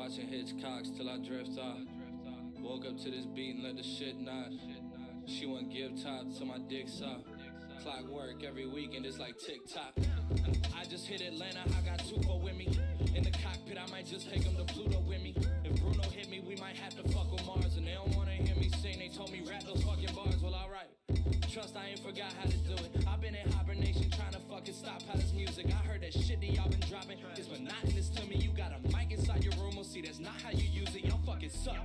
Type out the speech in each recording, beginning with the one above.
watching Hitchcocks till I drift off. Woke up to this beat and let the shit nod. She want give top to my dick soft. Clockwork every weekend, it's like TikTok. I just hit Atlanta, I got Tuco with me. In the cockpit, I might just take him to Pluto with me. If Bruno hit me, we might have to fuck with Mars. And they don't wanna hear me sing, they told me rap those fucking bars. Well, alright. Trust I ain't forgot how to do it. I've been in hibernation trying to fucking stop how this music. I heard that shit that y'all been dropping is monotonous to me. You got a mic inside your room, well see that's not how you use it. Y'all fucking suck.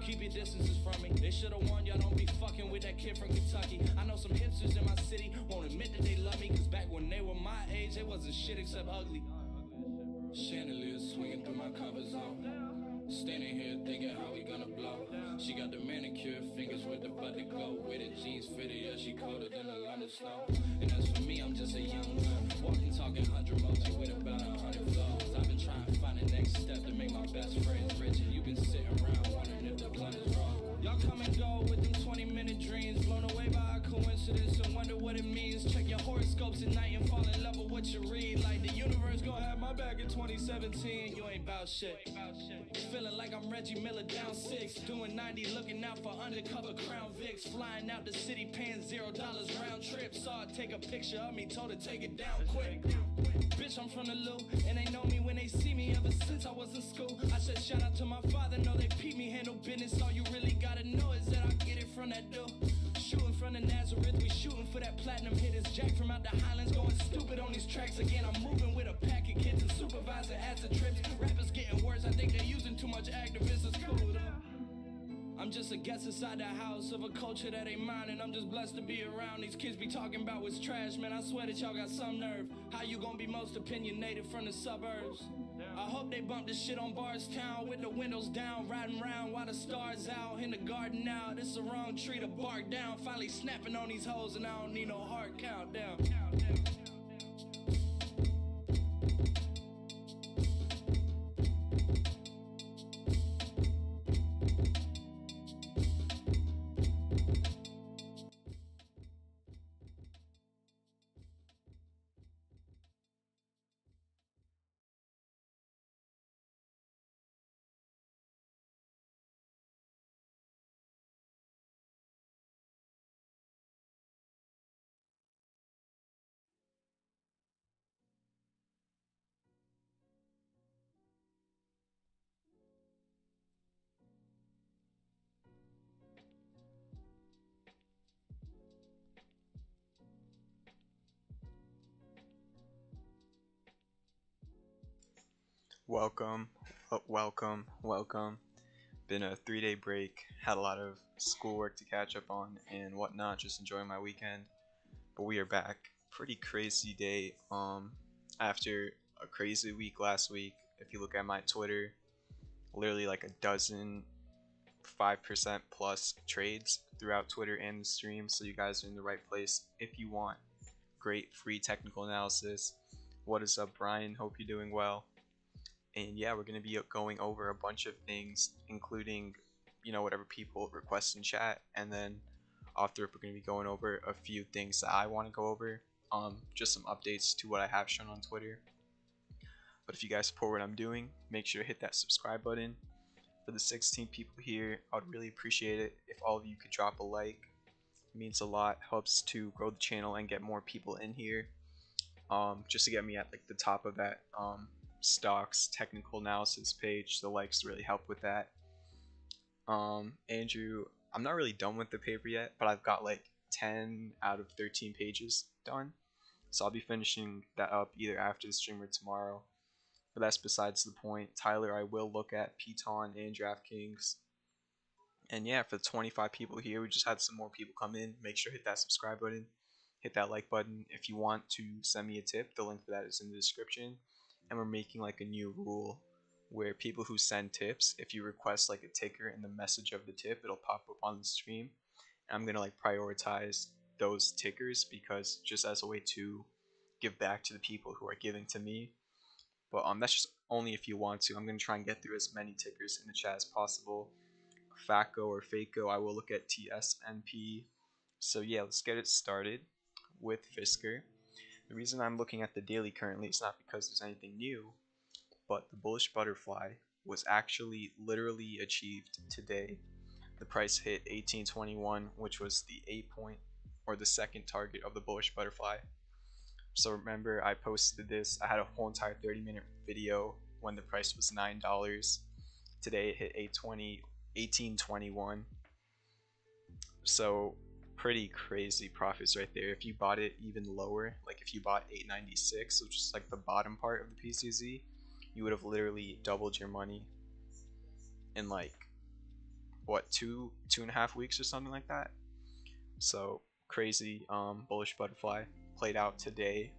Keep your distances from me. They should've warned y'all don't be fucking with that kid from Kentucky. I know some hipsters in my city won't admit that they love me, cause back when they were my age, they wasn't shit except ugly. Chandeliers swinging through my comfort zone. Standing here thinking how we gonna blow. She got the manicure fingers with the butt to go with it. Jeans fitted, yeah, she colder than the London snow. And as for me, I'm just a young man, walking, talking 100 moji with about 100 flows. I've been trying to find the next step to make my best friends rich. And you've been sitting around wondering if the blunt is wrong. Y'all come and go with them 20-minute dreams, blown away by a coincidence and wonder what it means. Check your horoscopes at night and fall in love with what you read. Like the universe gon' have my back in 2017. You ain't bout shit. Feeling like I'm Reggie Miller down 6, doing 90, looking out for undercover Crown Vics, flying out the city, paying $0 round trip. Saw her take a picture of me, told her take it down quick. Bitch, I'm from the Lou, and they know me when they see me ever since I was in school. I said shout out to my father, know they peep me, handle business. All you really gotta know is that I get it from that dude. Shooting from the Nazareth, we shooting for that platinum hit. It's Jack from out the Highlands, going stupid on these tracks again. I'm moving with a pack of kids and supervisor acid trips. Rappers getting worse, I think they're using too much activists. It's cool though. I'm just a guest inside the house of a culture that ain't mine, and I'm just blessed to be around. These kids be talking about what's trash, man. I swear that y'all got some nerve. How you gonna be most opinionated from the suburbs? I hope they bump this shit on Barstown with the windows down, riding round while the stars out in the garden now. This the wrong tree to bark down. Finally snapping on these hoes, and I don't need no heart countdown. Welcome. Been a 3-day break, had a lot of schoolwork to catch up on and whatnot, just enjoying my weekend. But we are back. Pretty crazy day. After a crazy week last week, if you look at my Twitter, literally like a dozen 5% plus trades throughout Twitter and the stream, so you guys are in the right place if you want great free technical analysis. What is up, Brian? Hope you're doing well. And yeah, we're going to be going over a bunch of things, including, whatever people request in chat. And then after, we're going to be going over a few things that I want to go over. Just some updates to what I have shown on Twitter. But if you guys support what I'm doing, make sure to hit that subscribe button. For the 16 people here, I would really appreciate it if all of you could drop a like. It means a lot, helps to grow the channel and get more people in here. Just to get me at like the top of that stocks technical analysis page. The likes really help with that. Andrew, I'm not really done with the paper yet, but I've got like 10 out of 13 pages done, so I'll be finishing that up either after the stream or tomorrow. But that's besides the point. Tyler, I will look at Piton and DraftKings. And yeah, for the 25 people here, we just had some more people come in. Make sure to hit that subscribe button, hit that like button. If you want to send me a tip, the link for that is in the description. And we're making like a new rule where people who send tips, if you request like a ticker in the message of the tip, it'll pop up on the stream. And I'm gonna like prioritize those tickers, because just as a way to give back to the people who are giving to me. But that's just only if you want to. I'm gonna try and get through as many tickers in the chat as possible. FACO or FACO, I will look at TSNP. So yeah, let's get it started with Fisker. The reason I'm looking at the daily currently is not because there's anything new, but the bullish butterfly was actually literally achieved today. The price hit 1821, which was the 8 point or the second target of the bullish butterfly. So remember, I posted this. I had a whole entire 30-minute video when the price was $9. Today it hit 1821. So pretty crazy profits right there. If you bought it even lower, like if you bought 896, which is like the bottom part of the PCZ, you would have literally doubled your money in like what, two and a half weeks or something like that. So crazy. Bullish butterfly played out today.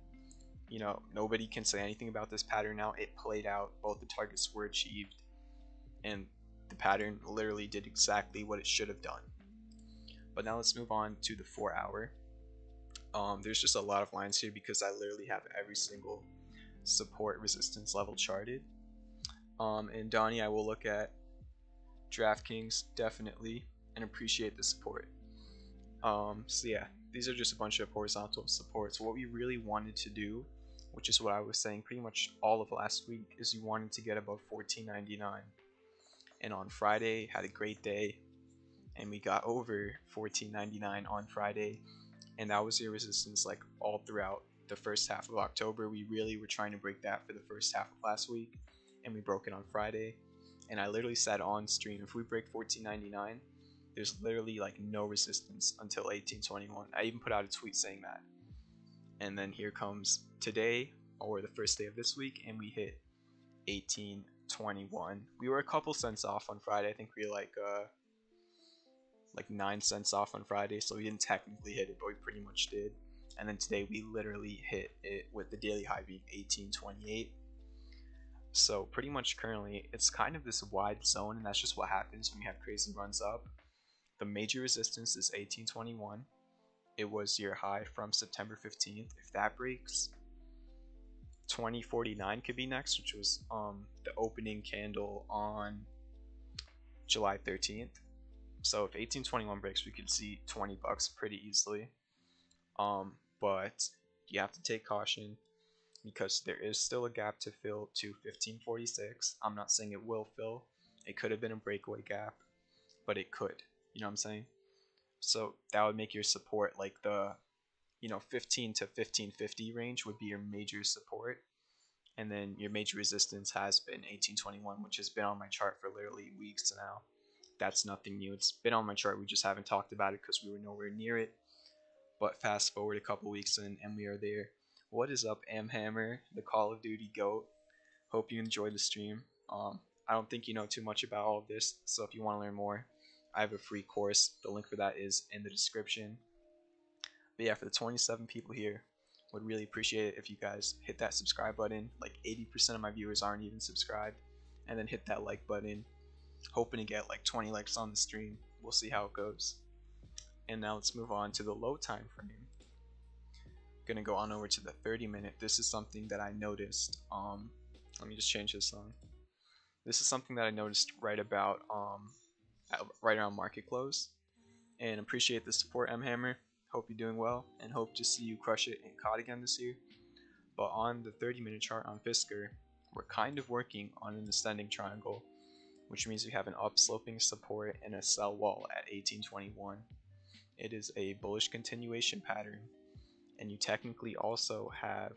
You know, nobody can say anything about this pattern now. It played out. Both the targets were achieved, and the pattern literally did exactly what it should have done. But now let's move on to the 4-hour. There's just a lot of lines here because I literally have every single support resistance level charted. And Donnie, I will look at DraftKings definitely and appreciate the support. So yeah, these are just a bunch of horizontal supports. What we really wanted to do, which is what I was saying pretty much all of last week, is you wanted to get above $14.99. And on Friday, had a great day, and we got over $14.99 on Friday, and that was your resistance like all throughout the first half of October. We really were trying to break that for the first half of last week, and we broke it on Friday. And I literally said on stream, if we break $14.99, there's literally like no resistance until 1821. I even put out a tweet saying that. And then here comes today, or the first day of this week, and we hit 1821. We were a couple cents off on Friday. I think we were like 9 cents off on Friday, so we didn't technically hit it, but we pretty much did. And then today we literally hit it with the daily high being 1828. So pretty much currently it's kind of this wide zone, and that's just what happens when you have crazy runs up. The major resistance is 1821. It was your high from September 15th. If that breaks, 2049 could be next, which was the opening candle on July 13th. So if 1821 breaks, we could see $20 pretty easily. But you have to take caution because there is still a gap to fill to 1546. I'm not saying it will fill. It could have been a breakaway gap, but it could. You know what I'm saying? So that would make your support like the 15 to 1550 range would be your major support, and then your major resistance has been 1821, which has been on my chart for literally weeks now. That's nothing new. It's been on my chart. We just haven't talked about it because we were nowhere near it. But fast forward a couple weeks in, and we are there. What is up, Amhammer, the Call of Duty GOAT? Hope you enjoyed the stream. I don't think you know too much about all of this, so if you want to learn more, I have a free course. The link for that is in the description. But yeah, for the 27 people here, would really appreciate it if you guys hit that subscribe button. Like 80% of my viewers aren't even subscribed. And then hit that like button. Hoping to get like 20 likes on the stream. We'll see how it goes. And now let's move on to the low time frame. Gonna go on over to the 30-minute. This is something that I noticed. Let me just change this on. This is something that I noticed right around market close. And appreciate the support, M Hammer. Hope you're doing well, and hope to see you crush it in COD again this year. But on the 30-minute chart on Fisker, we're kind of working on an ascending triangle, which means we have an upsloping support and a sell wall at 1821. It is a bullish continuation pattern, and you technically also have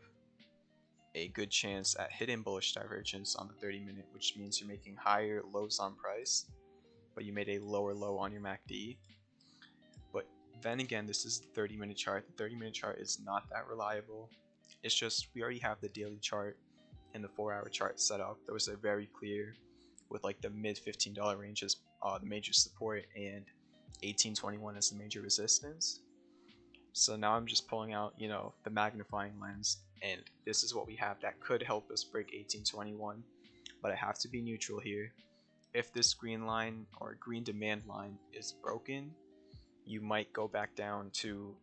a good chance at hitting bullish divergence on the 30-minute, which means you're making higher lows on price, but you made a lower low on your MACD. But then again, this is the 30-minute chart. The 30-minute chart is not that reliable. It's just we already have the daily chart and the 4-hour chart set up. Those are very clear, with like the mid $15 range as the major support and 1821 as the major resistance. So now I'm just pulling out, the magnifying lens, and this is what we have that could help us break 1821. But I have to be neutral here. If this green line or green demand line is broken, you might go back down to,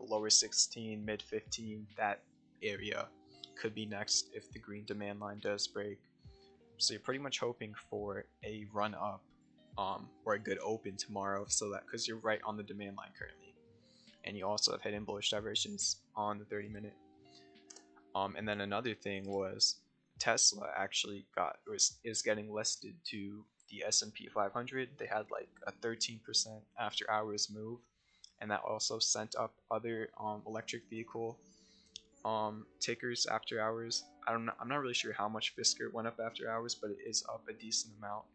lower 16, mid 15. That area could be next if the green demand line does break. So you're pretty much hoping for a run up or a good open tomorrow, so that because you're right on the demand line currently, and you also have hidden bullish divergence on the 30-minute. And then another thing was Tesla actually is getting listed to the S&P 500. They had like a 13% after hours move, and that also sent up other electric vehicle tickers after hours. I'm not really sure how much Fisker went up after hours, but it is up a decent amount.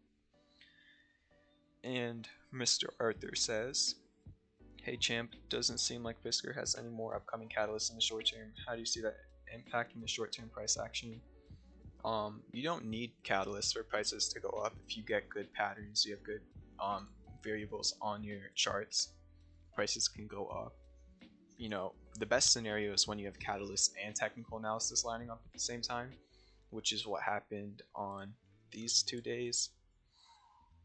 And Mr. Arthur says, "Hey champ, doesn't seem like Fisker has any more upcoming catalysts in the short term. How do you see that impacting the short term price action?" You don't need catalysts for prices to go up. If you get good patterns, you have good variables on your charts, prices can go up. You know, the best scenario is when you have catalyst and technical analysis lining up at the same time, which is what happened on these 2 days.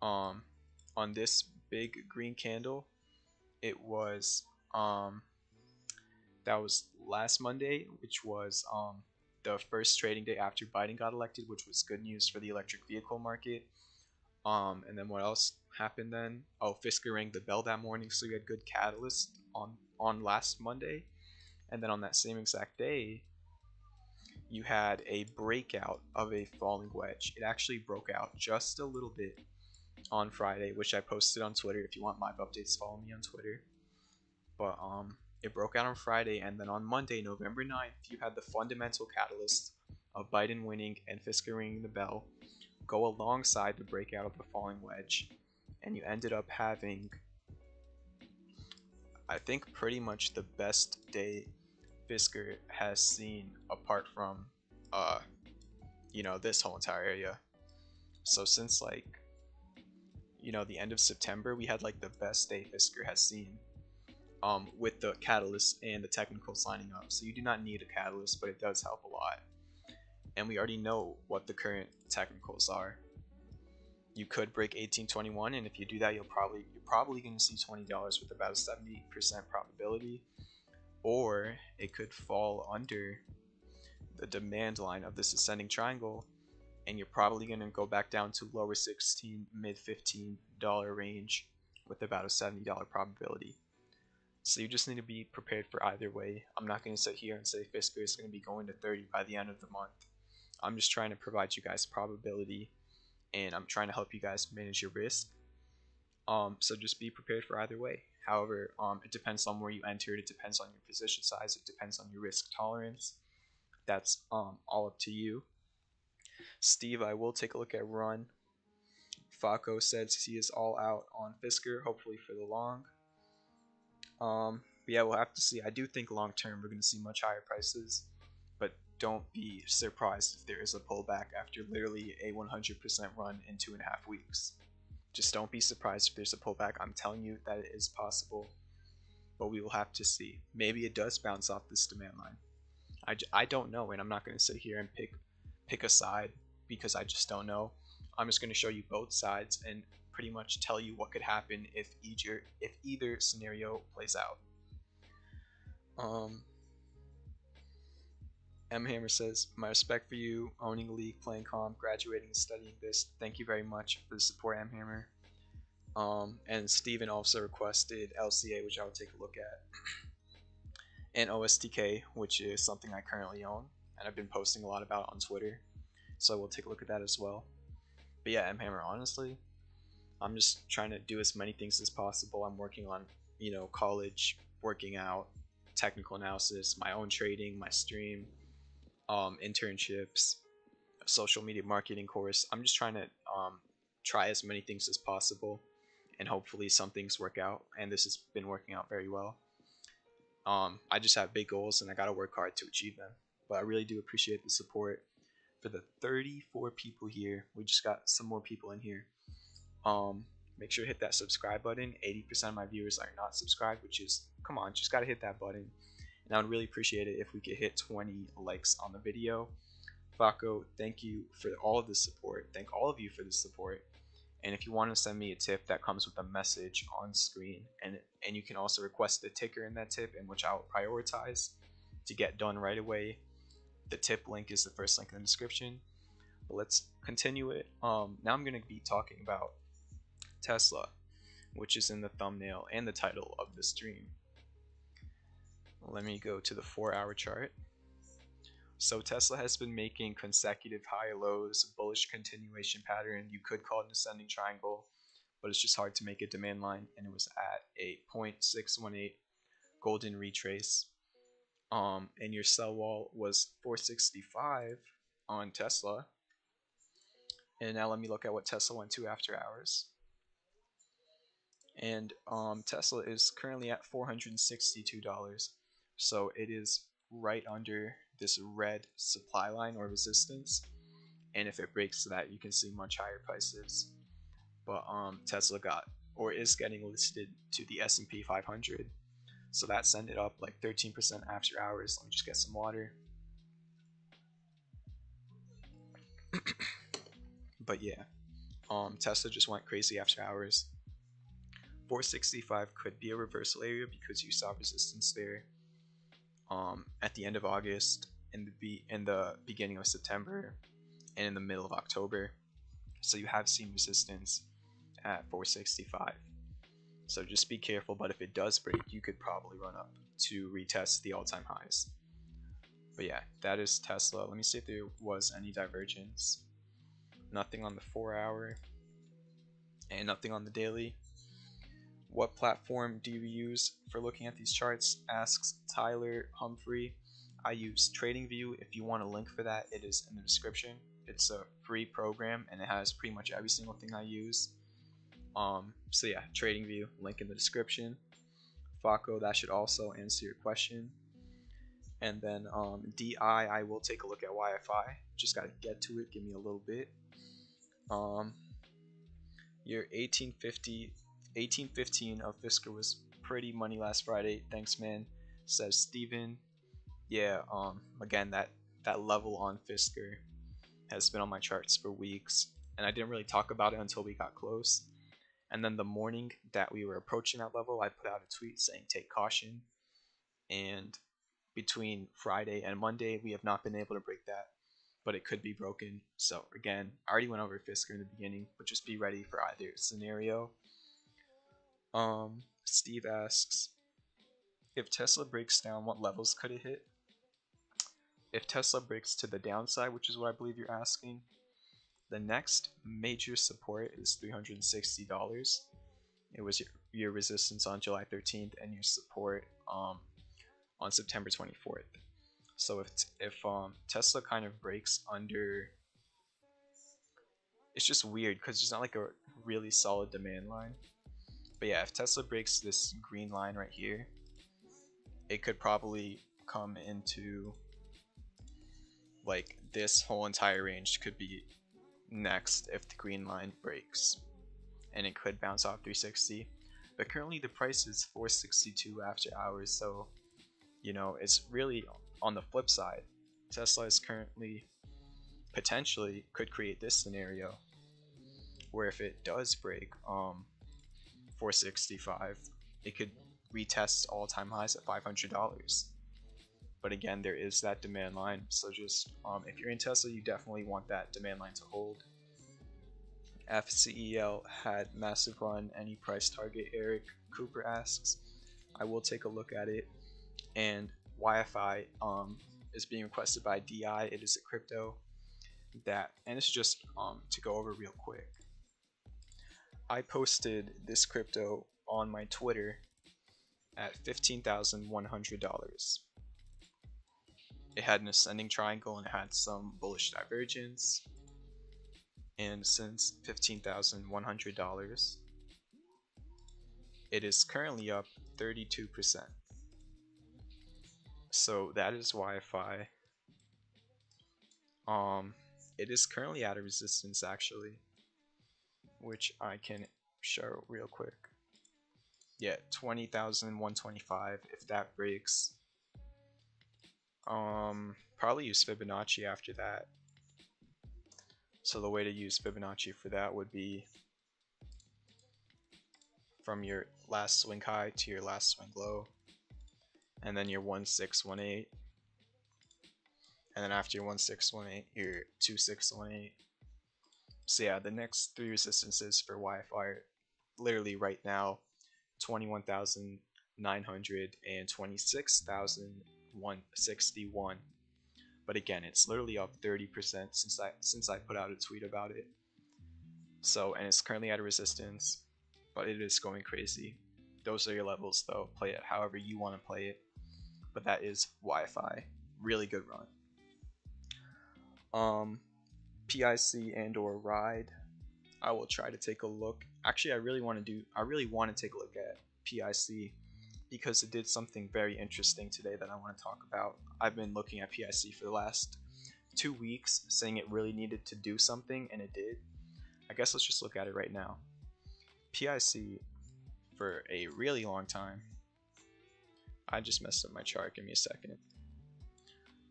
On this big green candle, it was that was last Monday, which was the first trading day after Biden got elected, which was good news for the electric vehicle market. And then what else happened then? Oh, Fisker rang the bell that morning, so you had good catalyst on last Monday. And then on that same exact day, you had a breakout of a falling wedge. It actually broke out just a little bit on Friday, which I posted on Twitter. If you want live updates, follow me on Twitter. But it broke out on Friday, and then on Monday, November 9th, you had the fundamental catalyst of Biden winning and Fisker ringing the bell go alongside the breakout of the falling wedge, and you ended up having, I think, pretty much the best day Fisker has seen apart from this whole entire area. So since like the end of September, we had like the best day Fisker has seen with the catalyst and the technicals lining up. So you do not need a catalyst, but it does help a lot. And we already know what the current technicals are. You could break 1821, and if you do that, you're probably going to see $20 with about a 70% probability. Or it could fall under the demand line of this ascending triangle, and you're probably going to go back down to lower 16, mid $15 range with about a $70 probability. So you just need to be prepared for either way. I'm not going to sit here and say Fisker is going to be going to 30 by the end of the month. I'm just trying to provide you guys probability, and I'm trying to help you guys manage your risk. So just be prepared for either way. However, it depends on where you entered. It depends on your position size. It depends on your risk tolerance. That's all up to you. Steve, I will take a look at Run. Faco says he is all out on Fisker, hopefully for the long. Yeah, we'll have to see. I do think long term we're going to see much higher prices, but don't be surprised if there is a pullback after literally a 100% run in 2.5 weeks. Just don't be surprised if there's a pullback. I'm telling you that it is possible, but we will have to see. Maybe it does bounce off this demand line. I don't know, and I'm not going to sit here and pick a side because I just don't know. I'm just going to show you both sides and pretty much tell you what could happen if either scenario plays out. M Hammer says, "My respect for you, owning a league, playing calm, graduating and studying this. Thank you very much for the support, M Hammer." And Steven also requested LCA, which I will take a look at, and OSTK, which is something I currently own and I've been posting a lot about on Twitter, so we'll take a look at that as well. But yeah, M Hammer, honestly, I'm just trying to do as many things as possible. I'm working on, college, working out, technical analysis, my own trading, my stream, internships, social media marketing course. I'm just trying to try as many things as possible, and hopefully some things work out, and this has been working out very well. I just have big goals, and I gotta work hard to achieve them. But I really do appreciate the support. For the 34 people here, we just got some more people in here. Make sure to hit that subscribe button. 80% of my viewers are not subscribed, which is, come on, just gotta hit that button. And I would really appreciate it if we could hit 20 likes on the video. Faco, thank you for all of the support. Thank all of you for the support. And if you want to send me a tip, that comes with a message on screen, and you can also request a ticker in that tip, in which I will prioritize to get done right away. The tip link is the first link in the description. But let's continue it. Now I'm going to be talking about Tesla, which is in the thumbnail and the title of the stream. Let me go to the 4-hour chart. So Tesla has been making consecutive high lows, bullish continuation pattern. You could call it an ascending triangle, but it's just hard to make a demand line, and it was at a 0.618 golden retrace. And your sell wall was 465 on Tesla. And now let me look at what Tesla went to after hours. And Tesla is currently at $462. So it is right under this red supply line or resistance. And if it breaks that, you can see much higher prices. But Tesla got or is getting listed to the S&P 500. So that sent it up like 13% after hours. Let me just get some water. But yeah, Tesla just went crazy after hours. 465 could be a reversal area because you saw resistance there at the end of August, in the beginning of September, and in the middle of October. So you have seen resistance at 465. So just be careful, but if it does break, you could probably run up to retest the all-time highs. But yeah, that is Tesla. Let me see if there was any divergence. Nothing on the 4-hour and nothing on the daily. What platform do you use for looking at these charts? Asks Tyler Humphrey. I use TradingView. If you want a link for that, it is in the description. It's a free program and it has pretty much every single thing I use. So yeah, TradingView, link in the description. Faco, that should also answer your question. And then DI, I will take a look at YFI. Just gotta get to it. Give me a little bit. Your 1815 of Fisker was pretty money last Friday. Thanks, man. Says Steven. Yeah. Again, that level on Fisker has been on my charts for weeks, and I didn't really talk about it until we got close. And then the morning that we were approaching that level, I put out a tweet saying take caution. And between Friday and Monday, we have not been able to break that, but it could be broken. So again, I already went over Fisker in the beginning, but just be ready for either scenario. Steve asks, if Tesla breaks down, what levels could it hit? If Tesla breaks to the downside, which is what I believe you're asking, the next major support is $360. It was your resistance on July 13th and your support on September 24th. So if Tesla kind of breaks under, it's just weird because there's not like a really solid demand line. But yeah, if Tesla breaks this green line right here, it could probably come into like this whole entire range could be next if the green line breaks, and it could bounce off 360. But currently the price is 462 after hours, so you know it's really on the flip side. Tesla is currently potentially could create this scenario where if it does break 465, it could retest all-time highs at $500. But again, there is that demand line, so just if you're in Tesla, you definitely want that demand line to hold. FCEL had massive run. Any price target? Eric Cooper asks. I will take a look at it. And YFI is being requested by DI. It is a crypto that, and this is just to go over real quick. I posted this crypto on my Twitter at $15,100. It had an ascending triangle and it had some bullish divergence. And since $15,100, it is currently up 32%. So that is Wi-Fi. It is currently at a resistance actually, which I can show real quick. Yeah, 20,125. If that breaks, probably use Fibonacci after that. So the way to use Fibonacci for that would be from your last swing high to your last swing low, and then your 1618, and then after your 1618, your 2618. So yeah, the next three resistances for Wi-Fi are literally right now 21,900 and 26,161. but again, it's literally up 30% since I put out a tweet about it. So, and it's currently at a resistance, but it is going crazy. Those are your levels though. Play it however you want to play it. But that is Wi-Fi. Really good run. PIC and or ride. I will try to take a look. Actually, I really want to take a look at PIC because it did something very interesting today that I want to talk about. I've been looking at PIC for the last 2 weeks, saying it really needed to do something, and it did. I guess let's just look at it right now. PIC, for a really long time, I just messed up my chart, give me a second.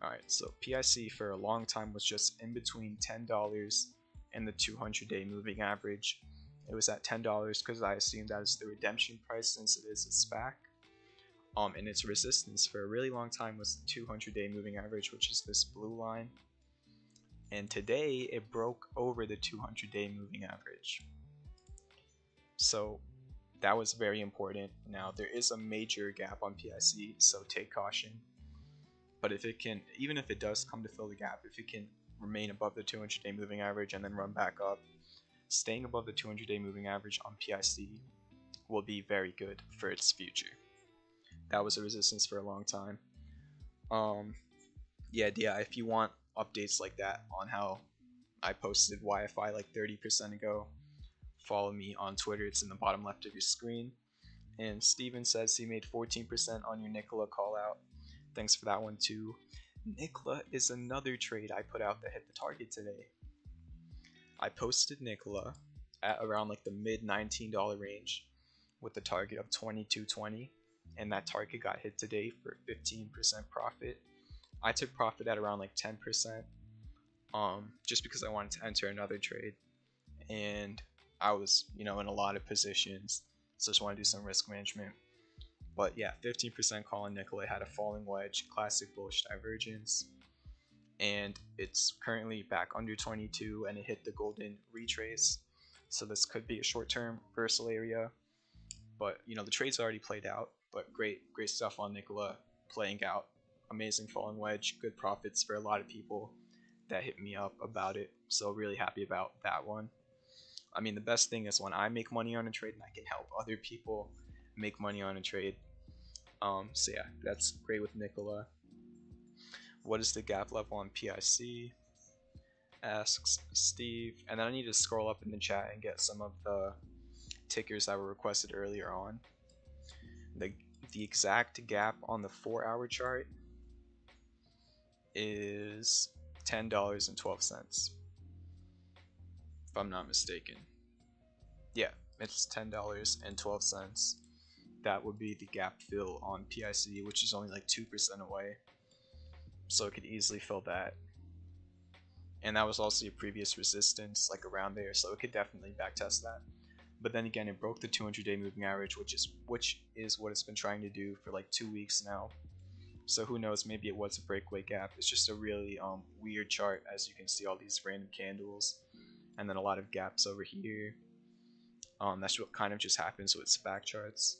Alright, so PIC for a long time was just in between $10 and the 200-day moving average. It was at $10 because I assumed that is the redemption price since it is a SPAC. And its resistance for a really long time was the 200-day moving average, which is this blue line. And today it broke over the 200-day moving average. So that was very important. Now there is a major gap on PIC, so take caution. But if it can, even if it does come to fill the gap, if it can remain above the 200-day moving average and then run back up, staying above the 200-day moving average on PIC will be very good for its future. That was a resistance for a long time. Yeah, if you want updates like that on how I posted Wi-Fi like 30% ago, follow me on Twitter. It's in the bottom left of your screen. And Steven says he made 14% on your Nicola call out. Thanks for that one too. Nicola is another trade I put out that hit the target today. I posted Nicola at around like the mid $19 range with the target of 22.20, and that target got hit today for 15% profit. I took profit at around like 10%, just because I wanted to enter another trade, and I was, in a lot of positions, so just want to do some risk management. But yeah, 15% call on Nicola, had a falling wedge, classic bullish divergence, and it's currently back under 22, and it hit the golden retrace. So this could be a short-term reversal area, but the trade's already played out. But great stuff on Nicola playing out. Amazing falling wedge, good profits for a lot of people that hit me up about it. So really happy about that one. I mean, the best thing is when I make money on a trade and I can help other people make money on a trade. So yeah, that's great with Nicola. What is the gap level on PIC? Asks Steve. And then I need to scroll up in the chat and get some of the tickers that were requested earlier on. The exact gap on the 4-hour chart is $10.12, if I'm not mistaken. Yeah, it's $10.12. That would be the gap fill on PIC, which is only like 2% away, so it could easily fill that. And that was also a previous resistance, like around there, so it could definitely backtest that. But then again, it broke the 200-day moving average, which is what it's been trying to do for like 2 weeks now. So who knows, maybe it was a breakaway gap. It's just a really weird chart, as you can see all these random candles and then a lot of gaps over here. That's what kind of just happens with SPAC charts.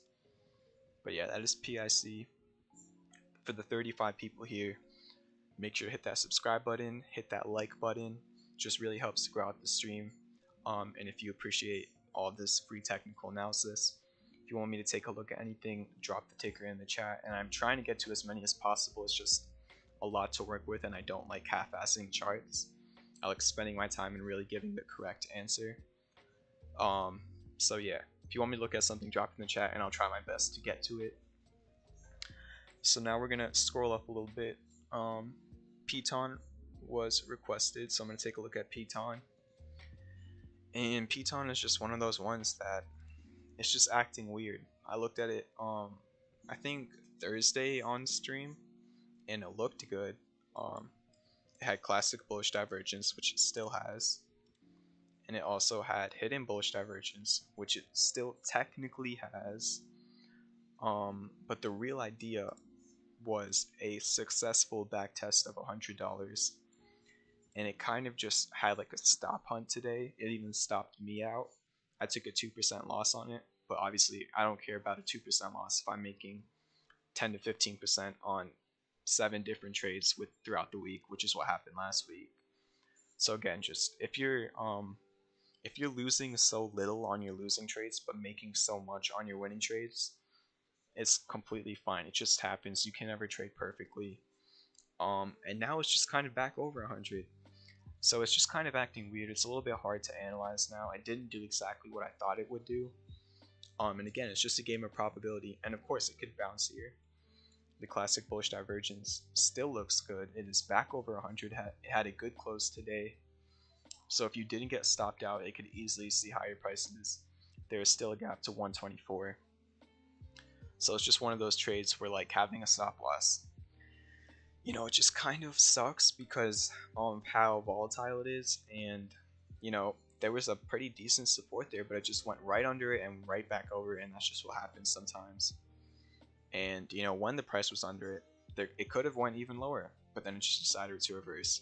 But yeah, that is PIC. For the 35 people here, make sure to hit that subscribe button, hit that like button. Just really helps to grow out the stream. And if you appreciate all this free technical analysis, if you want me to take a look at anything, drop the ticker in the chat. And I'm trying to get to as many as possible. It's just a lot to work with, and I don't like half-assing charts. I like spending my time and really giving the correct answer. So yeah, if you want me to look at something, drop it in the chat and I'll try my best to get to it. So now we're gonna scroll up a little bit. Piton was requested, so I'm gonna take a look at Piton. And Piton is just one of those ones that it's just acting weird. I looked at it I think Thursday on stream, and it looked good. It had classic bullish divergence, which it still has, and it also had hidden bullish divergence, which it still technically has. But the real idea was a successful back test of $100, and it kind of just had like a stop hunt today. It even stopped me out. I took a 2% loss on it, but obviously I don't care about a 2% loss if I'm making 10 to 15% on 7 different trades throughout the week, which is what happened last week. So again, just if you're losing so little on your losing trades but making so much on your winning trades, it's completely fine. It just happens. You can never trade perfectly. And now it's just kind of back over 100. So it's just kind of acting weird. It's a little bit hard to analyze now. I didn't do exactly what I thought it would do. And again, it's just a game of probability. And of course, it could bounce here. The classic bullish divergence still looks good. It is back over 100. It had a good close today. So if you didn't get stopped out, it could easily see higher prices. There is still a gap to 124. So it's just one of those trades where, like, having a stop loss, you know, it just kind of sucks because of how volatile it is. And, you know, there was a pretty decent support there, but it just went right under it and right back over it. And that's just what happens sometimes. And, you know, when the price was under it, it could have went even lower, but then it just decided to reverse.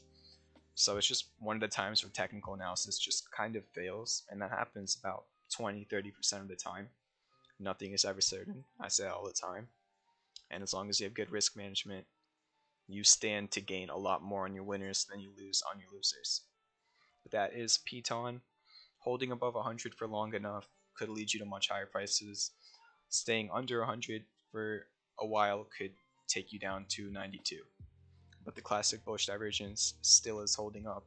So it's just one of the times where technical analysis just kind of fails, and that happens about 20-30% of the time. Nothing is ever certain. I say that all the time. And as long as you have good risk management, you stand to gain a lot more on your winners than you lose on your losers. But that is Piton. Holding above 100 for long enough could lead you to much higher prices. Staying under 100 for a while could take you down to 92. But the classic bullish divergence still is holding up.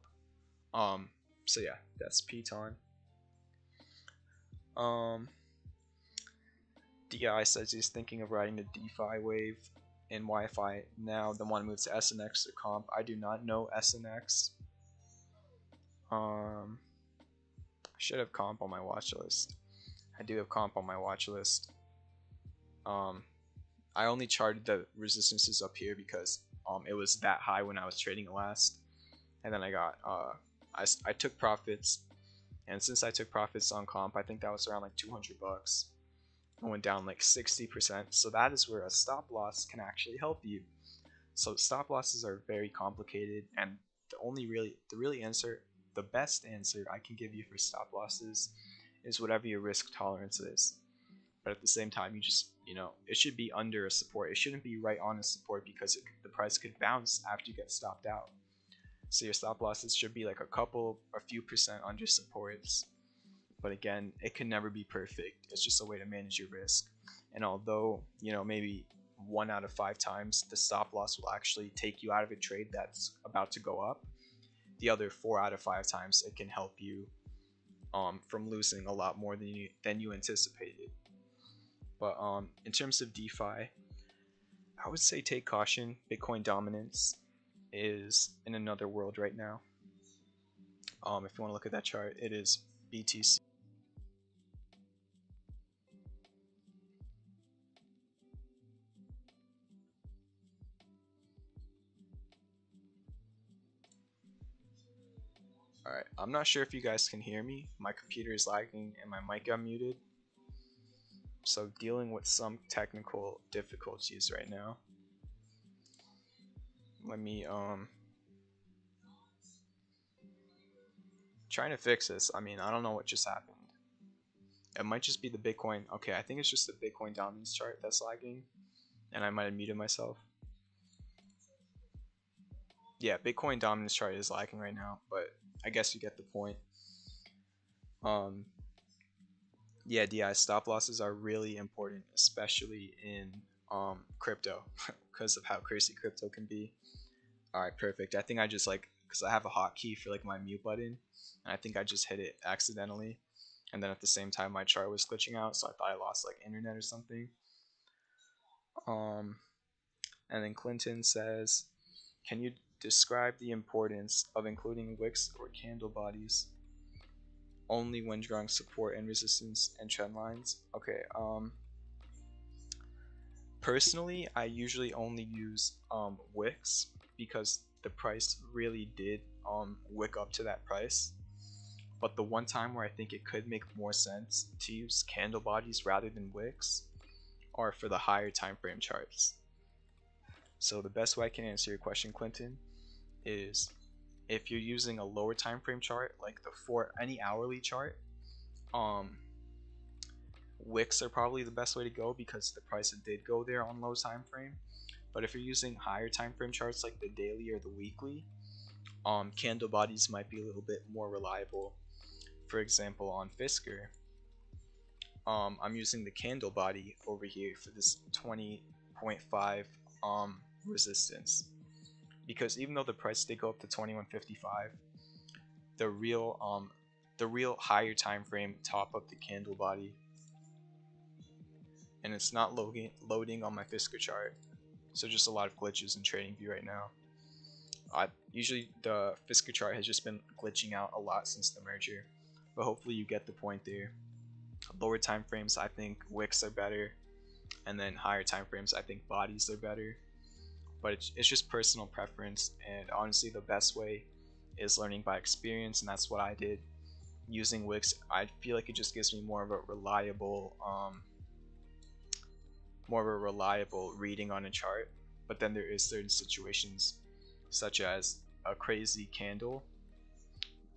So yeah, that's Piton. DI says he's thinking of riding the DeFi wave in Wi-Fi now. Then want to move to SNX or comp. I do not know SNX. I should have comp on my watch list. I do have comp on my watch list. I only charted the resistances up here because it was that high when I was trading it last, and then I got I took profits, and since I took profits on comp, I think that was around like $200. I went down like 60%. So that is where a stop loss can actually help you. So stop losses are very complicated, and the best answer I can give you for stop losses is whatever your risk tolerance is. But at the same time, you just, you know, it should be under a support. It shouldn't be right on a support because the price could bounce after you get stopped out. So your stop losses should be like a few percent under supports. But again, it can never be perfect. It's just a way to manage your risk. And although, you know, maybe 1 out of 5 times the stop loss will actually take you out of a trade that's about to go up, the other 4 out of 5 times it can help you from losing a lot more than you anticipated. But in terms of DeFi, I would say take caution. Bitcoin dominance is in another world right now. If you want to look at that chart, it is BTC. Alright, I'm not sure if you guys can hear me. My computer is lagging and my mic got muted. So dealing with some technical difficulties right now. Let me trying to fix this. I mean, I don't know what just happened. It might just be the Bitcoin. Okay, I think it's just the Bitcoin dominance chart that's lagging, and I might have muted myself. Yeah, Bitcoin dominance chart is lagging right now, but I guess you get the point. Yeah, DI stop losses are really important, especially in crypto, because of how crazy crypto can be. Alright, perfect. I think I just because I have a hotkey for like my mute button, and I think I just hit it accidentally, and then at the same time my chart was glitching out, so I thought I lost like internet or something. And then Clinton says, can you describe the importance of including wicks or candle bodies only when drawing support and resistance and trend lines? Okay, personally I usually only use wicks because the price really did wick up to that price. But the one time where I think it could make more sense to use candle bodies rather than wicks are for the higher time frame charts. So the best way I can answer your question, Clinton, is if you're using a lower time frame chart, like any hourly chart, wicks are probably the best way to go because the price did go there on low time frame. But if you're using higher time frame charts like the daily or the weekly, candle bodies might be a little bit more reliable. For example, on Fisker, I'm using the candle body over here for this 20.5 resistance, because even though the price did go up to 21.55, the real higher time frame top of the candle body, and it's not loading on my Fisker chart, so just a lot of glitches in TradingView right now. Usually the Fisker chart has just been glitching out a lot since the merger, but hopefully you get the point there. Lower time frames, I think wicks are better, and then higher time frames, I think bodies are better. But it's just personal preference, and honestly the best way is learning by experience, and that's what I did. Using wicks, I feel like it just gives me more of a reliable reading on a chart. But then there is certain situations, such as a crazy candle,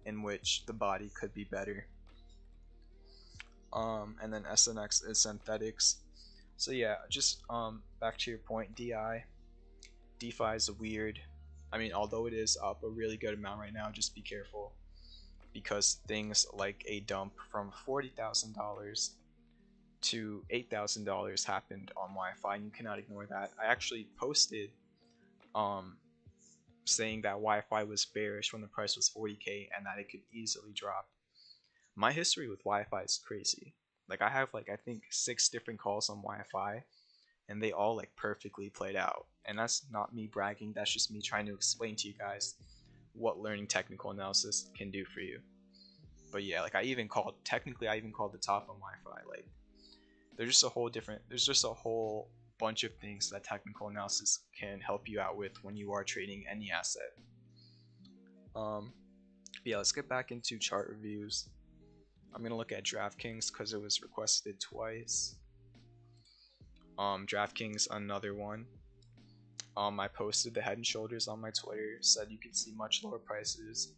in which the body could be better. And then SNX is synthetics. So yeah, just back to your point, DeFi is weird. I mean, although it is up a really good amount right now, just be careful, because things like a dump from $40,000 to $8,000 happened on Wi-Fi, and you cannot ignore that. I actually posted saying that Wi-Fi was bearish when the price was 40k and that it could easily drop. My history with Wi-Fi is crazy. Like, I have I think 6 different calls on Wi-Fi, and they all perfectly played out. And that's not me bragging, that's just me trying to explain to you guys what learning technical analysis can do for you. But yeah, I even called the top on Wi-Fi. There's just a whole bunch of things that technical analysis can help you out with when you are trading any asset. Yeah, let's get back into chart reviews. I'm gonna look at DraftKings because it was requested twice. DraftKings, another one. I posted the head and shoulders on my Twitter, said you could see much lower prices,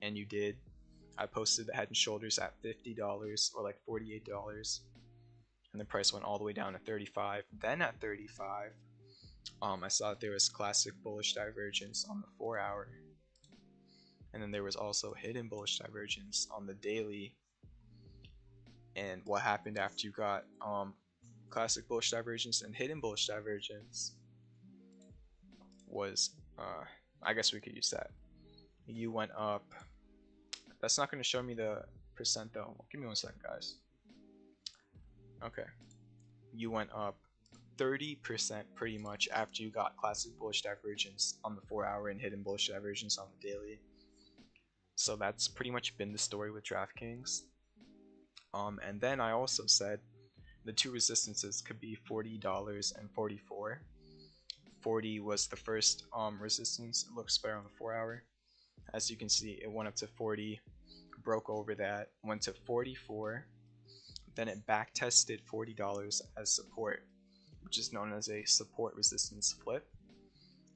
and you did. I posted the head and shoulders at $50 or $48, and the price went all the way down to 35. Then at 35, I saw that there was classic bullish divergence on the 4-hour, and then there was also hidden bullish divergence on the daily. And what happened after you got classic bullish divergence and hidden bullish divergence was, I guess we could use that. You went up. That's not going to show me the percent though. Give me 1 second, guys. Okay. You went up 30% pretty much after you got classic bullish divergence on the 4-hour and hidden bullish divergence on the daily. So that's pretty much been the story with DraftKings. And then I also said the two resistances could be $40 and 44. 40 was the first resistance. It looks better on the 4-hour. As you can see, it went up to 40, broke over that, went to 44, then it back tested $40 as support, which is known as a support resistance flip.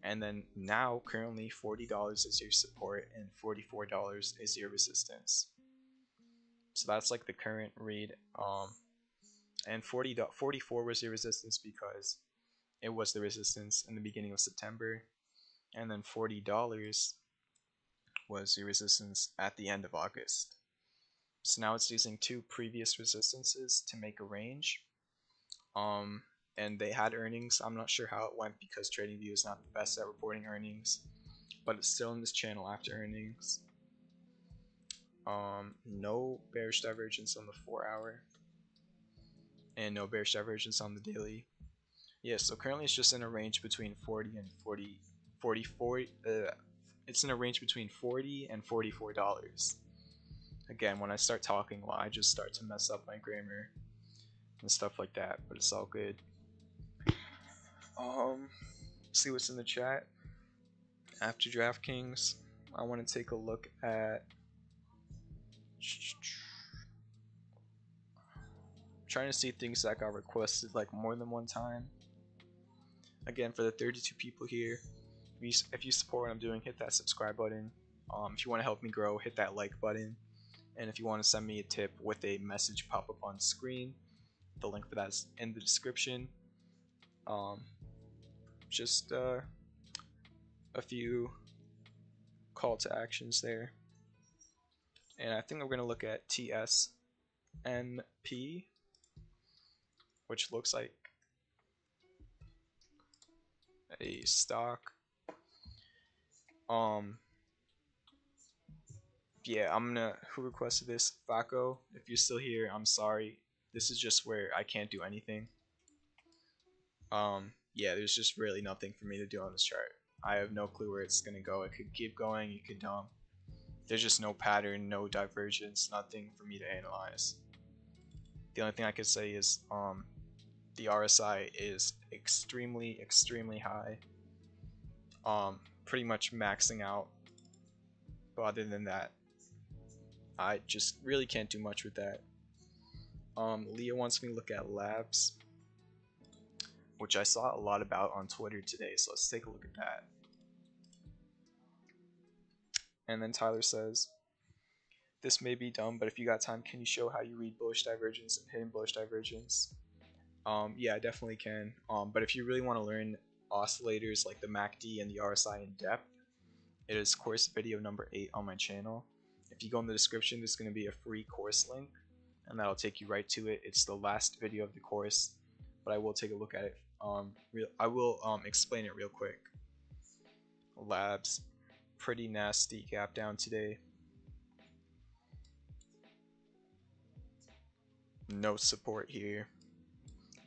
And then now currently $40 is your support and $44 is your resistance. So that's the current read. And 44 was your resistance because it was the resistance in the beginning of September, and then $40 was your resistance at the end of August. So now it's using 2 previous resistances to make a range. And they had earnings. I'm not sure how it went because TradingView is not the best at reporting earnings, but it's still in this channel after earnings. No bearish divergence on the 4-hour, and no bearish divergence on the daily. Yeah, so currently it's just in a range between 40 and 44. It's in a range between $40 and $44. Again, when I start talking, well, I just start to mess up my grammar and stuff like that, but it's all good. See what's in the chat. After DraftKings, I want to take a look at trying to see things that got requested more than one time. Again, for the 32 people here, if you support what I'm doing, hit that subscribe button. If you want to help me grow, hit that like button. And if you want to send me a tip with a message pop up on screen, the link for that is in the description. just a few call to actions there. And I think we're going to look at TSNP, which looks like a stock. Yeah, who requested this? Faco, if you're still here, I'm sorry. This is just where I can't do anything. Yeah, there's just really nothing for me to do on this chart. I have no clue where it's gonna go. It could keep going, it could dump. There's just no pattern, no divergence, nothing for me to analyze. The only thing I could say is the RSI is extremely high. Pretty much maxing out. But other than that, I just really can't do much with that. Leah wants me to look at labs, which I saw a lot about on Twitter today, so let's take a look at that. And then Tyler says, this may be dumb, but if you got time, can you show how you read bullish divergence and hidden bullish divergence? Yeah, I definitely can. But if you really want to learn oscillators like the MACD and the RSI in depth, it is course video number 8 on my channel. If you go in the description, there's going to be a free course link, and that'll take you right to it. It's the last video of the course, but I will take a look at it. I will explain it real quick. Labs, pretty nasty gap down today. No support here.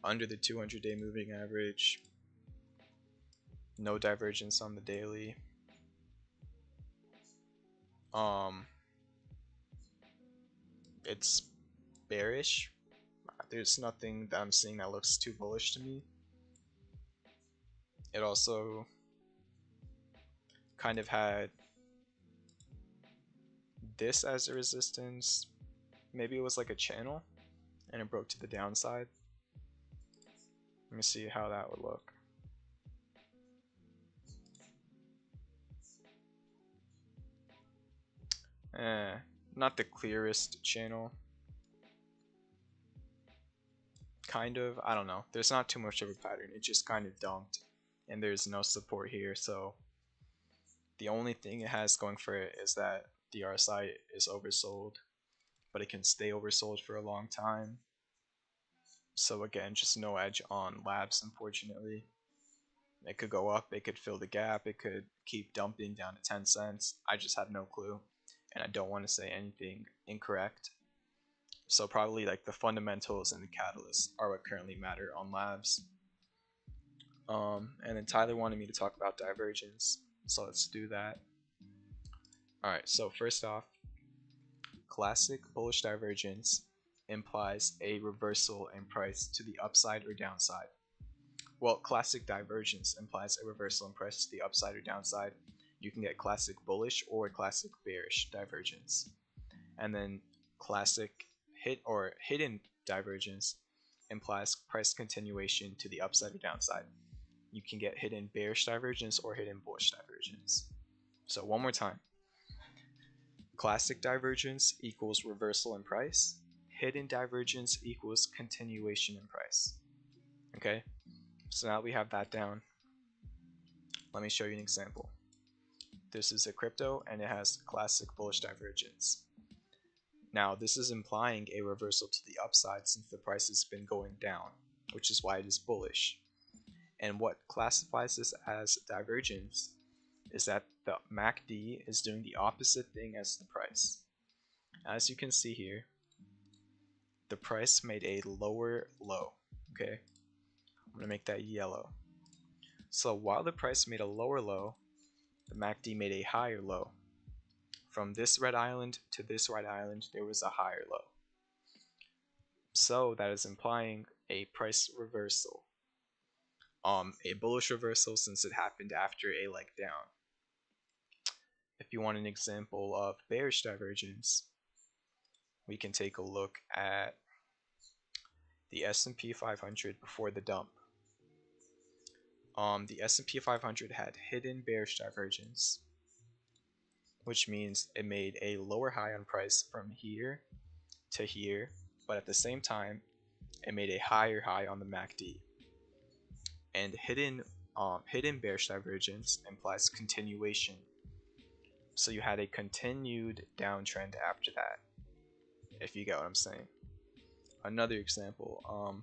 Under the 200-day moving average. No divergence on the daily. It's bearish. There's nothing that I'm seeing that looks too bullish to me. It also kind of had this as a resistance. Maybe it was like a channel and it broke to the downside. Let me see how that would look. Not the clearest channel. Kind of, I don't know. There's not too much of a pattern. It just kind of dumped and there's no support here. So the only thing it has going for it is that the RSI is oversold, but it can stay oversold for a long time. So again, just no edge on labs, unfortunately. It could go up, it could fill the gap, it could keep dumping down to 10 cents. I just have no clue, and I don't want to say anything incorrect. So probably like the fundamentals and the catalysts are what currently matter on labs. And then Tyler wanted me to talk about divergence, so let's do that. Alright, so first off, classic bullish divergence implies a reversal in price to the upside or downside. Well, classic divergence implies a reversal in price to the upside or downside. You can get classic bullish or classic bearish divergence. And then classic hidden divergence implies price continuation to the upside or downside. You can get hidden bearish divergence or hidden bullish divergence. So one more time. Classic divergence equals reversal in price. Hidden divergence equals continuation in price. Okay? So now we have that down. Let me show you an example. This is a crypto and it has classic bullish divergence. Now this is implying a reversal to the upside since the price has been going down, which is why it is bullish. And what classifies this as divergence is that the MACD is doing the opposite thing as the price. As you can see here, the price made a lower low. Okay, I'm going to make that yellow. So while the price made a lower low, the MACD made a higher low. From this red island to this red island, there was a higher low. So that is implying a price reversal. A bullish reversal since it happened after a leg down. If you want an example of bearish divergence, we can take a look at the S&P 500 before the dump. The S&P 500 had hidden bearish divergence, which means it made a lower high on price from here to here, but at the same time, it made a higher high on the MACD. And hidden hidden bearish divergence implies continuation. So you had a continued downtrend after that, if you get what I'm saying. Another example,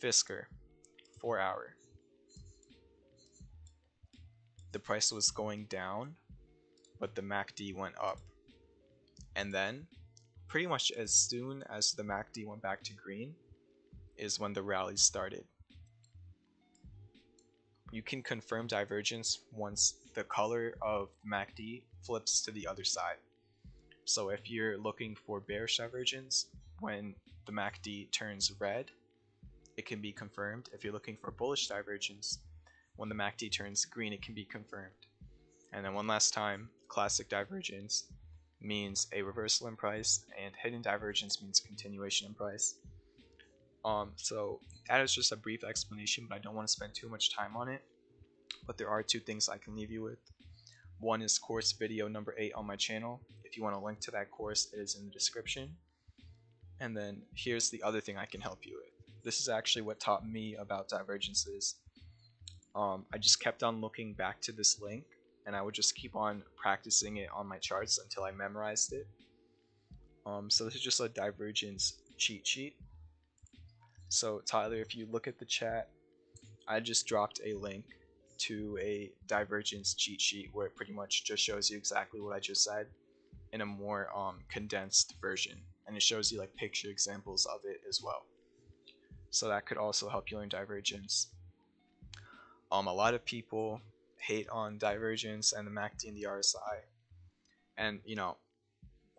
Fisker, 4 hour. The price was going down, but the MACD went up. And then, pretty much as soon as the MACD went back to green, is when the rally started. You can confirm divergence once the color of MACD flips to the other side. So if you're looking for bearish divergence, when the MACD turns red, it can be confirmed. If you're looking for bullish divergence, when the MACD turns green, it can be confirmed. And then one last time, classic divergence means a reversal in price, and hidden divergence means continuation in price. So that is just a brief explanation, but I don't want to spend too much time on it. But there are two things I can leave you with. One is course video number 8 on my channel. If you want a link to that course, it is in the description. And then here's the other thing I can help you with. This is actually what taught me about divergences. I just kept on looking back to this link, and I would just keep on practicing it on my charts until I memorized it. So this is just a divergence cheat sheet. So Tyler, if you look at the chat, I just dropped a link to a divergence cheat sheet where it pretty much just shows you exactly what I just said in a more condensed version, and it shows you like picture examples of it as well. So that could also help you learn divergence. A lot of people hate on divergence and the MACD and the RSI, and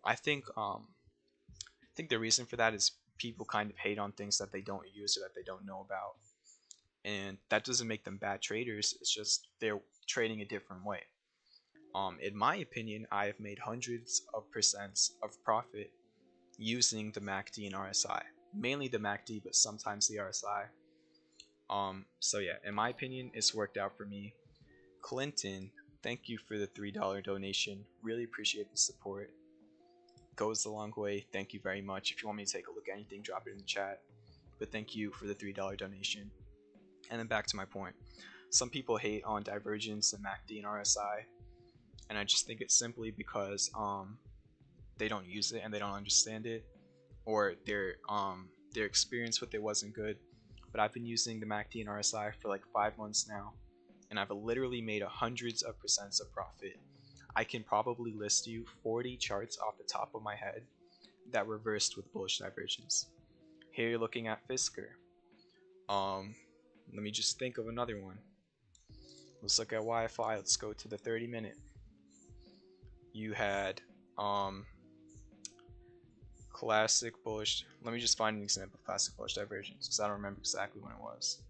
I think the reason for that is people kind of hate on things that they don't use or that they don't know about. And that doesn't make them bad traders, it's just they're trading a different way. In my opinion, I have made hundreds of percents of profit using the MACD and RSI. Mainly the MACD, but sometimes the RSI. So yeah, in my opinion, it's worked out for me. Clinton, thank you for the $3 donation. Really appreciate the support. Goes a long way. Thank you very much. If you want me to take a look at anything, drop it in the chat. But thank you for the $3 donation. And then back to my point. Some people hate on divergence and MACD and RSI, and I just think it's simply because they don't use it and they don't understand it, or their experience with it wasn't good. But I've been using the MACD and RSI for like 5 months now, and I've literally made hundreds of percents of profit. I can probably list you 40 charts off the top of my head that reversed with bullish divergence. Here you're looking at Fisker. Let me just think of another one. Let's look at Wi-Fi. Let's go to the 30-minute. You had classic bullish. Let me just find an example of classic bullish divergence because I don't remember exactly when it was.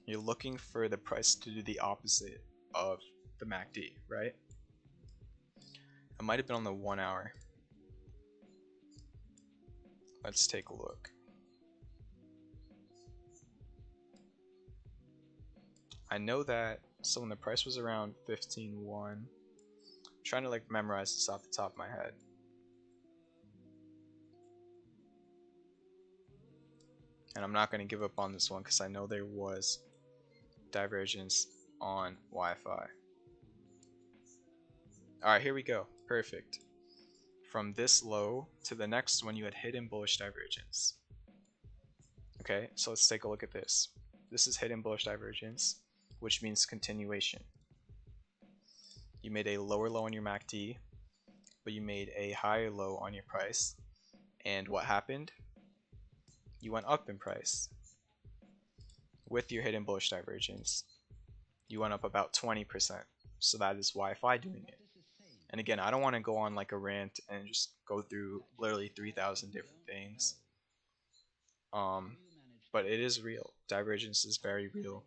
You're looking for the price to do the opposite of the MACD, right? It might have been on the 1 hour. Let's take a look. I know that, so when the price was around 15.1, I'm trying to like memorize this off the top of my head. And I'm not going to give up on this one because I know there was divergence on Wi-Fi. Alright, here we go. Perfect. From this low to the next one, you had hidden bullish divergence. Okay, so let's take a look at this. This is hidden bullish divergence, which means continuation. You made a lower low on your MACD, but you made a higher low on your price. And what happened? You went up in price. With your hidden bullish divergence, you went up about 20%. So that is Wi-Fi doing it. And again, I don't want to go on like a rant and just go through literally 3,000 different things. But it is real. Divergence is very real.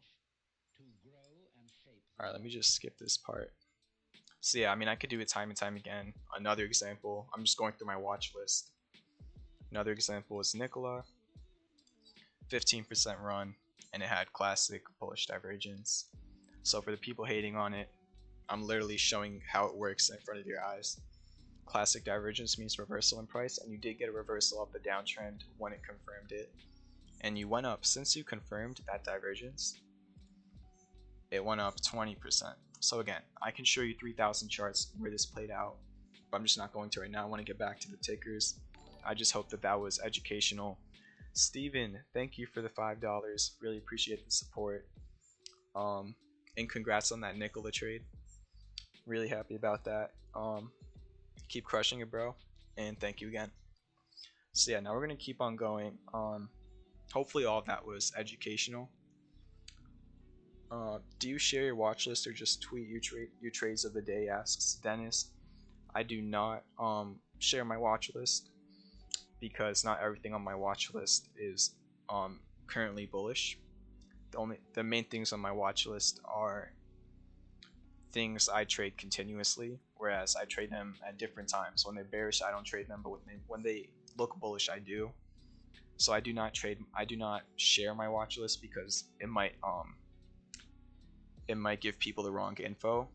Alright, let me just skip this part. So yeah, I mean, I could do it time and time again. Another example, I'm just going through my watch list. Another example is Nicola. 15% run, and it had classic bullish divergence. So for the people hating on it, I'm literally showing how it works in front of your eyes. Classic divergence means reversal in price, and you did get a reversal of the downtrend when it confirmed it. and you went up, since you confirmed that divergence, it went up 20%. So again, I can show you 3,000 charts where this played out, but I'm just not going to right now. I want to get back to the tickers. I just hope that that was educational. Steven, thank you for the $5. Really appreciate the support. And congrats on that Nicola trade. Really happy about that. Keep crushing it, bro. And thank you again. So yeah, now we're gonna keep on going. Hopefully all of that was educational. Do you share your watch list or just tweet your trades of the day? Asks Dennis. I do not share my watch list because not everything on my watch list is currently bullish. The main things on my watch list are things I trade continuously, whereas I trade them at different times. When they're bearish, I don't trade them, but when they look bullish, I do. So I do not share my watch list because it might give people the wrong info.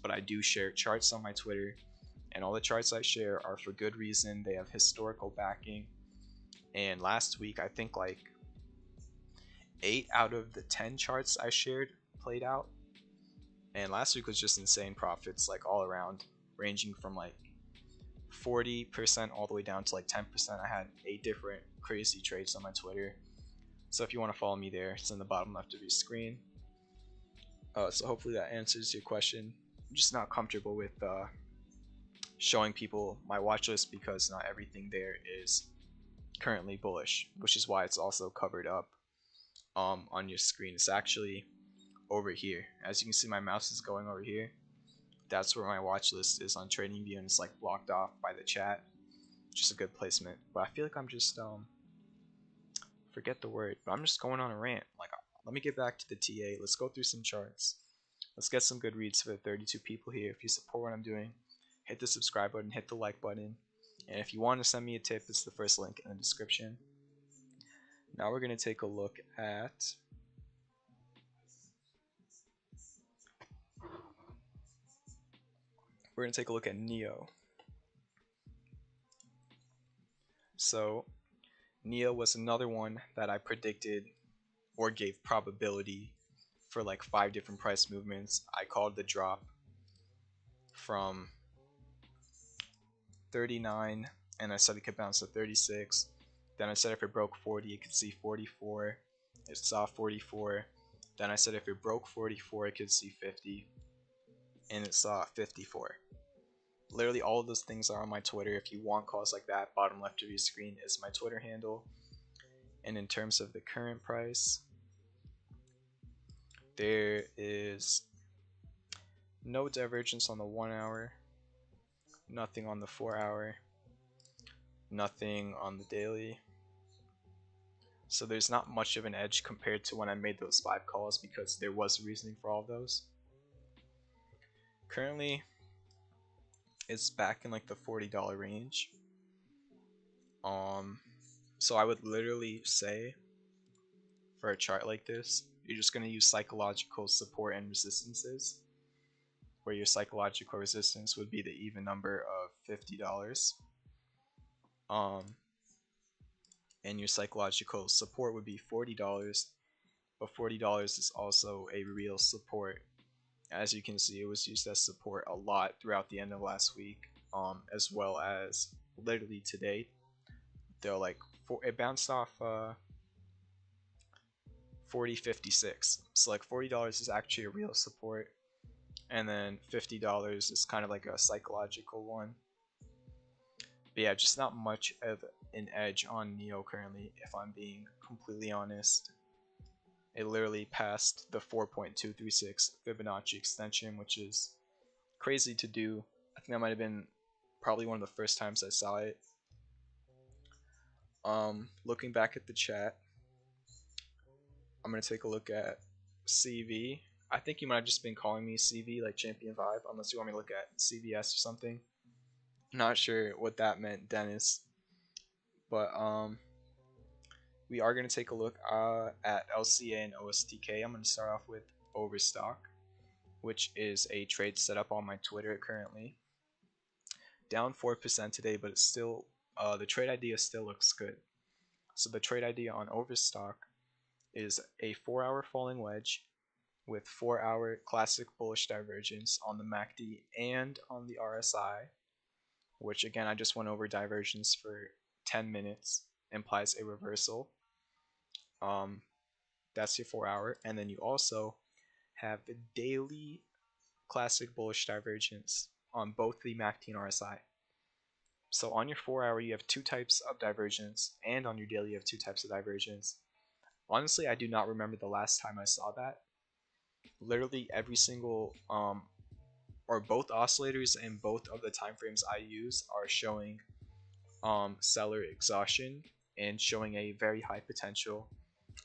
But I do share charts on my Twitter, and all the charts I share are for good reason. They have historical backing. And last week, I think like 8 out of the 10 charts I shared played out. And last week was just insane profits, like all around, ranging from like 40% all the way down to like 10%. I had 8 different crazy trades on my Twitter. So if you want to follow me there, it's in the bottom left of your screen. So hopefully that answers your question. I'm just not comfortable with showing people my watch list because not everything there is currently bullish, which is why it's also covered up on your screen. It's actually over here. As you can see, my mouse is going over here. That's where my watch list is on TradingView, and it's like blocked off by the chat. Just a good placement. But I feel like I'm just forget the word, but I'm just going on a rant. Like, let me get back to the TA. Let's go through some charts. Let's get some good reads for the 32 people here. If you support what I'm doing, hit the subscribe button, hit the like button, and if you want to send me a tip, it's the first link in the description. Now we're going to take a look at NEO. So NEO was another one that I predicted or gave probability for like 5 different price movements. I called the drop from 39, and I said it could bounce to 36. Then I said if it broke 40, it could see 44. It saw 44. Then I said if it broke 44, it could see 50, and it saw 54. Literally all of those things are on my Twitter. If you want calls like that, bottom left of your screen is my Twitter handle. And in terms of the current price, there is no divergence on the 1 hour, nothing on the 4 hour, nothing on the daily. So there's not much of an edge compared to when I made those 5 calls because there was reasoning for all of those. Currently, it's back in like the $40 range. So I would literally say for a chart like this, you're just going to use psychological support and resistances, where your psychological resistance would be the even number of $50. And your psychological support would be $40, but $40 is also a real support. As you can see, it was used as support a lot throughout the end of last week, as well as literally today. They're like, it bounced off 40.56. So like $40 is actually a real support, and then $50 is kind of like a psychological one. But yeah, just not much of an edge on NEO currently, if I'm being completely honest. It literally passed the 4.236 Fibonacci extension, which is crazy to do. I think that might have been probably one of the first times I saw it. Looking back at the chat, I'm going to take a look at CV. I think you might have just been calling me CV, like Champion Vibe, unless you want me to look at CVS or something. Not sure what that meant, Dennis. But we are going to take a look at LCA and OSTK. I'm going to start off with Overstock, which is a trade set up on my Twitter currently. Down 4% today, but it's still the trade idea still looks good. So the trade idea on Overstock is a 4-hour falling wedge with 4-hour classic bullish divergence on the MACD and on the RSI, which again I just went over divergence for 10 minutes, implies a reversal. That's your 4-hour, and then you also have the daily classic bullish divergence on both the MACD and RSI. So on your 4-hour you have 2 types of divergence, and on your daily you have 2 types of divergence. Honestly, I do not remember the last time I saw that. Literally every single or both oscillators and both of the time frames I use are showing seller exhaustion and showing a very high potential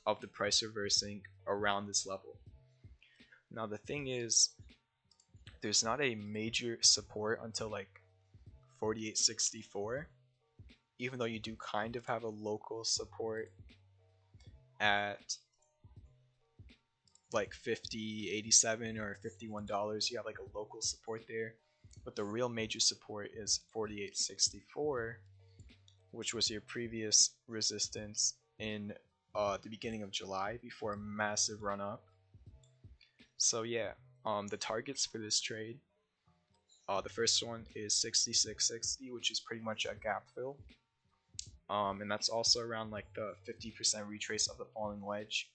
of the price reversing around this level. Now the thing is, there's not a major support until like 48.64, even though you do kind of have a local support at like $50.87 or $51. You have like a local support there, but the real major support is 48.64, which was your previous resistance in the beginning of July before a massive run up. So yeah, the targets for this trade, the first one is 66.60, which is pretty much a gap fill, and that's also around like the 50% retrace of the falling wedge.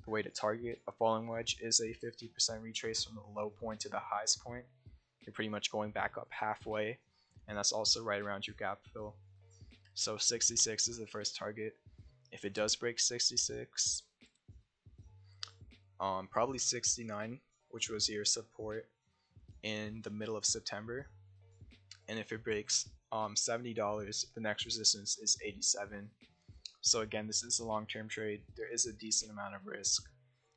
The way to target a falling wedge is a 50% retrace from the low point to the highest point. You're pretty much going back up halfway, and that's also right around your gap fill. So 66 is the first target. If it does break 66, probably 69, which was your support in the middle of September, and if it breaks $70, the next resistance is 87. So again, this is a long-term trade. There is a decent amount of risk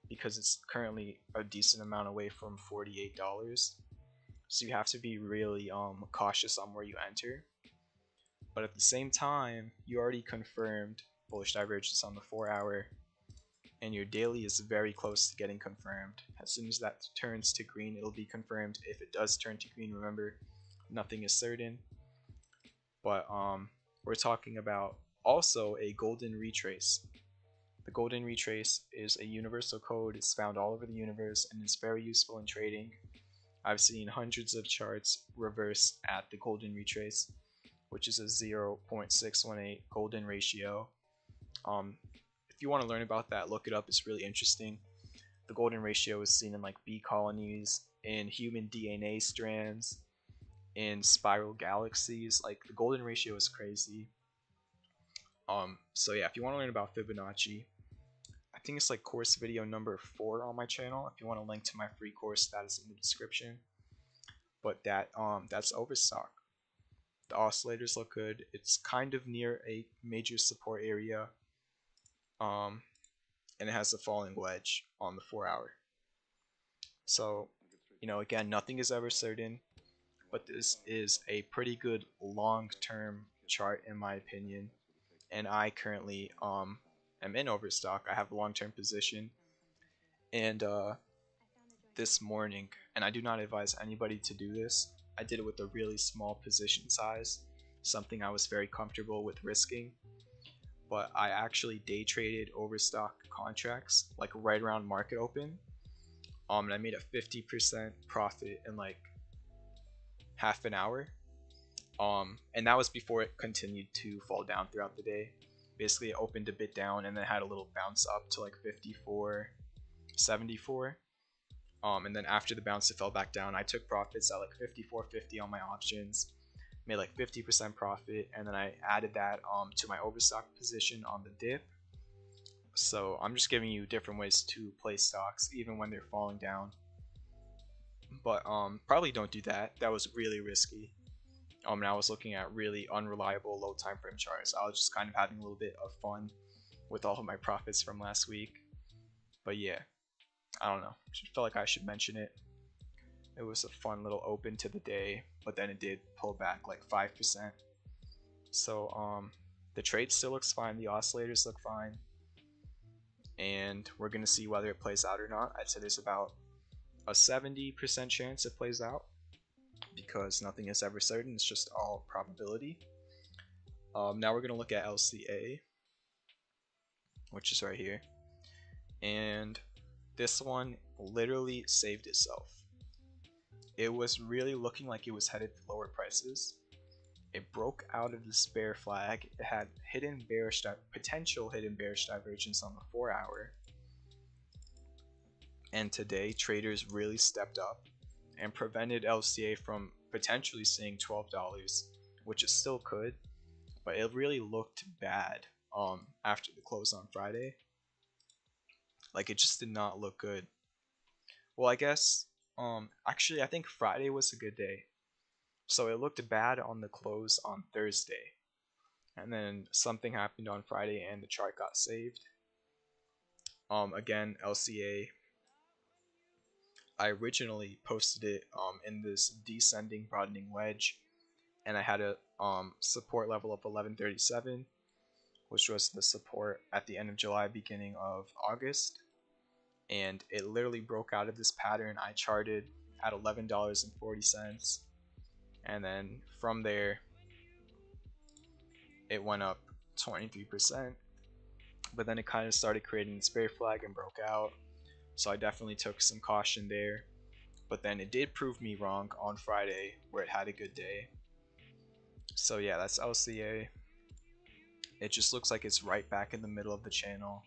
because it's currently a decent amount away from $48. So you have to be really cautious on where you enter. But at the same time, you already confirmed bullish divergence on the 4-hour, and your daily is very close to getting confirmed. As soon as that turns to green, it'll be confirmed. If it does turn to green, remember, nothing is certain. But we're talking about also a golden retrace. The golden retrace is a universal code. It's found all over the universe and it's very useful in trading. I've seen hundreds of charts reverse at the golden retrace, which is a 0.618 golden ratio. If you want to learn about that, look it up. It's really interesting. The golden ratio is seen in like bee colonies, in human DNA strands, in spiral galaxies. Like the golden ratio is crazy. So yeah, if you want to learn about Fibonacci, I think it's like course video number 4 on my channel. If you want to link to my free course, that is in the description. But that's Overstock. The oscillators look good. It's kind of near a major support area, and it has a falling wedge on the 4-hour. So, again, nothing is ever certain, but this is a pretty good long-term chart in my opinion. And I currently am in Overstock. I have a long-term position, and this morning, and I do not advise anybody to do this, I did it with a really small position size, something I was very comfortable with risking. But I actually day traded Overstock contracts like right around market open, and I made a 50% profit in like half an hour. And that was before it continued to fall down throughout the day. Basically, it opened a bit down and then had a little bounce up to like 54.74. And then after the bounce, it fell back down. I took profits at like 54.50 on my options, made like 50% profit, and then I added that to my Overstock position on the dip. So I'm just giving you different ways to play stocks, even when they're falling down. But probably don't do that. That was really risky. And I was looking at really unreliable low time frame charts. I was just kind of having a little bit of fun with all of my profits from last week. But yeah, I don't know. Just felt like I should mention it. It was a fun little open to the day, but then it did pull back like 5%. So the trade still looks fine. The oscillators look fine, and we're gonna see whether it plays out or not. I'd say there's about a 70% chance it plays out, because nothing is ever certain. It's just all probability. Now we're going to look at LCA. which is right here. And this one literally saved itself. It was really looking like it was headed to lower prices. It broke out of this bear flag. It had potential hidden bearish divergence on the 4-hour. And today, traders really stepped up and prevented LCA from potentially seeing $12, which it still could, but it really looked bad after the close on Friday. Like, it just did not look good. Well, I guess actually I think Friday was a good day. So it looked bad on the close on Thursday. And then something happened on Friday and the chart got saved. Again, LCA, I originally posted it in this descending broadening wedge, and I had a support level of 1137, which was the support at the end of July, beginning of August. And it literally broke out of this pattern. I charted at $11.40, and then from there it went up 23%, but then it kind of started creating this bear flag and broke out, so I definitely took some caution there. But then it did prove me wrong on Friday, where it had a good day. So yeah, that's LCA. It just looks like it's right back in the middle of the channel.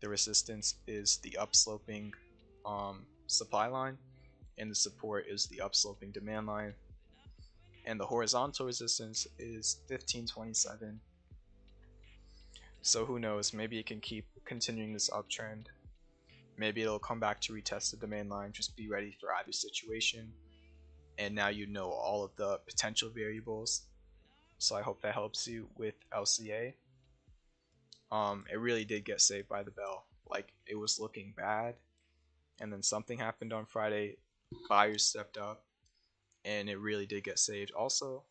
The resistance is the upsloping supply line, and the support is the upsloping demand line. And the horizontal resistance is 1527. So who knows, maybe it can keep continuing this uptrend. Maybe it'll come back to retest the demand line. Just be ready for either situation. And now you know all of the potential variables. So I hope that helps you with LCA. It really did get saved by the bell. Like, it was looking bad, and then something happened on Friday. Buyers stepped up, and it really did get saved. Also,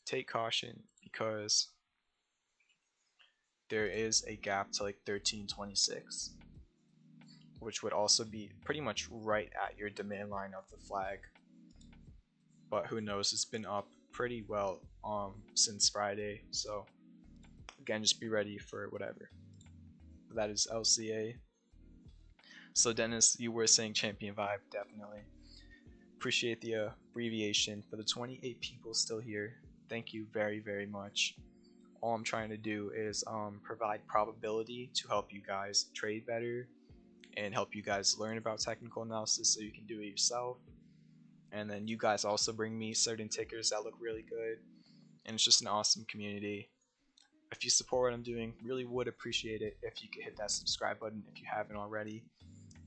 take caution because there is a gap to like 1326, which would also be pretty much right at your demand line of the flag. But who knows, it's been up pretty well since Friday, so again, just be ready for whatever. That is LCA. So Dennis, you were saying champion vibe. Definitely appreciate the abbreviation. For the 28 people still here, thank you very, very much. All I'm trying to do is provide probability to help you guys trade better and help you guys learn about technical analysis so you can do it yourself. And then you guys also bring me certain tickers that look really good, and it's just an awesome community. If you support what I'm doing, really would appreciate it if you could hit that subscribe button if you haven't already,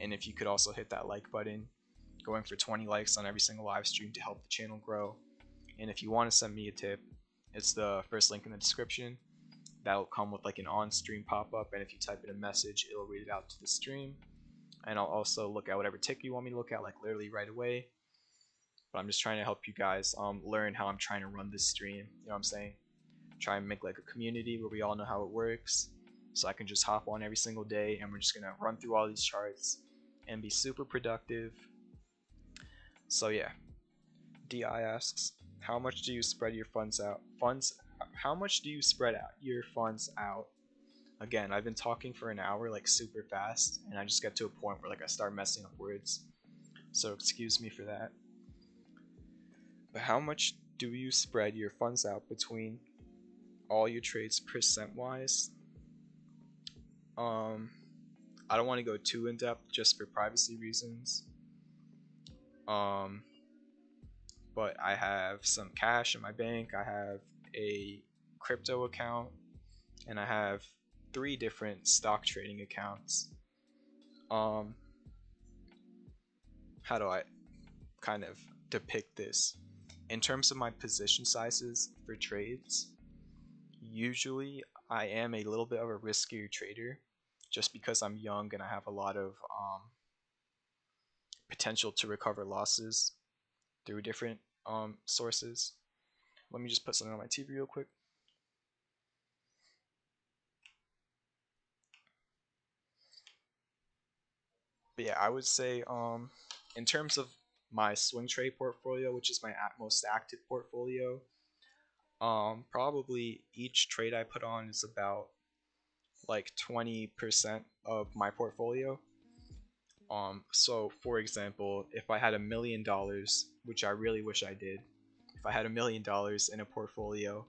and if you could also hit that like button. Going for 20 likes on every single live stream to help the channel grow. And if you want to send me a tip, it's the first link in the description. That'll come with like an on-stream pop-up, and if you type in a message, it'll read it out to the stream. And I'll also look at whatever ticker you want me to look at, like literally right away. But I'm just trying to help you guys learn how I'm trying to run this stream. You know what I'm saying? Try and make like a community where we all know how it works, so I can just hop on every single day and we're just gonna run through all these charts and be super productive. So yeah, Di asks, how much do you spread your funds out? How much do you spread out your funds out? Again, I've been talking for an hour like super fast, and I just get to a point where like I start messing up words, so excuse me for that. But how much do you spread your funds out between all your trades percent wise? I don't want to go too in depth just for privacy reasons. But I have some cash in my bank. I have a crypto account, and I have 3 different stock trading accounts. How do I kind of depict this? In terms of my position sizes for trades, usually I am a little bit of a riskier trader just because I'm young and I have a lot of potential to recover losses through different sources. Let me just put something on my TV real quick. But yeah, I would say in terms of my swing trade portfolio, which is my most active portfolio, probably each trade I put on is about like 20% of my portfolio. So for example, if I had $1 million, which I really wish I did, if I had $1 million in a portfolio,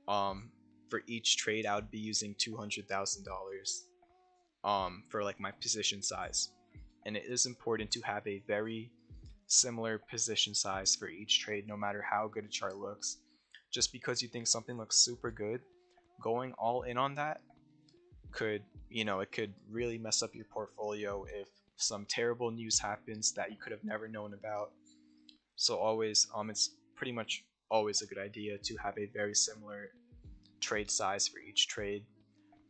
for each trade I would be using $200,000 for like my position size. And it is important to have a very similar position size for each trade, no matter how good a chart looks. Just because you think something looks super good, going all in on that could, it could really mess up your portfolio if some terrible news happens that you could have never known about. So always, it's pretty much always a good idea to have a very similar trade size for each trade.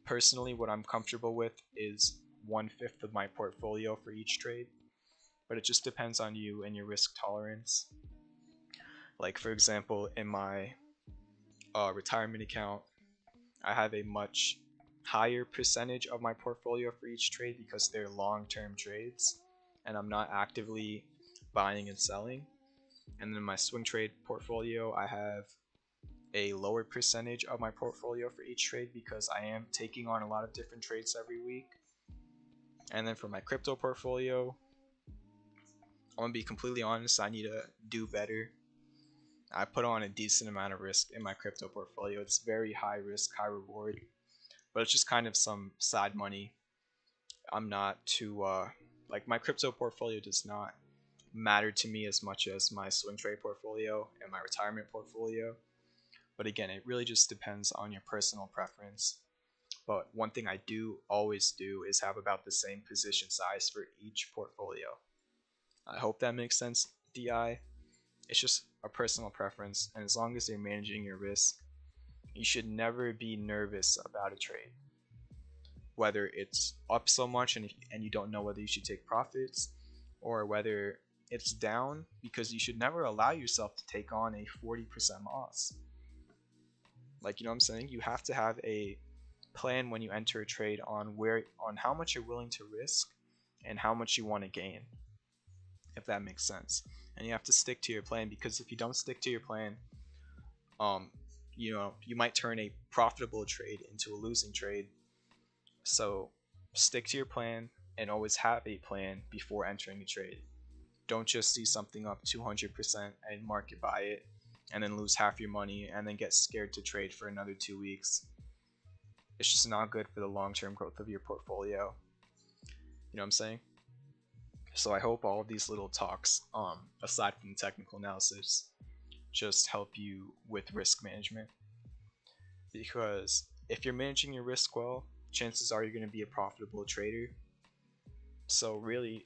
Personally, what I'm comfortable with is 1/5 of my portfolio for each trade, but it just depends on you and your risk tolerance. Like for example, in my retirement account, I have a much higher percentage of my portfolio for each trade because they're long-term trades and I'm not actively buying and selling. And then in my swing trade portfolio, I have a lower percentage of my portfolio for each trade because I am taking on a lot of different trades every week. And then for my crypto portfolio, I'm gonna be completely honest, I need to do better. I put on a decent amount of risk in my crypto portfolio. It's very high risk, high reward, but it's just kind of some side money. I'm not too like my crypto portfolio does not matter to me as much as my swing trade portfolio and my retirement portfolio. But again, it really just depends on your personal preference. But one thing I do always do is have about the same position size for each portfolio. I hope that makes sense, DI. It's just a personal preference, and as long as you're managing your risk, you should never be nervous about a trade. Whether it's up so much and you don't know whether you should take profits, or whether it's down, because you should never allow yourself to take on a 40% loss. Like, you know what I'm saying? You have to have a plan when you enter a trade on how much you're willing to risk and how much you want to gain, if that makes sense. And you have to stick to your plan, because if you don't stick to your plan, you might turn a profitable trade into a losing trade. So stick to your plan and always have a plan before entering a trade. Don't just see something up 200% and market buy it and then lose half your money and then get scared to trade for another 2 weeks. It's just not good for the long-term growth of your portfolio. You know what I'm saying? So I hope all of these little talks, aside from the technical analysis, just help you with risk management. Because if you're managing your risk well, chances are you're going to be a profitable trader. So really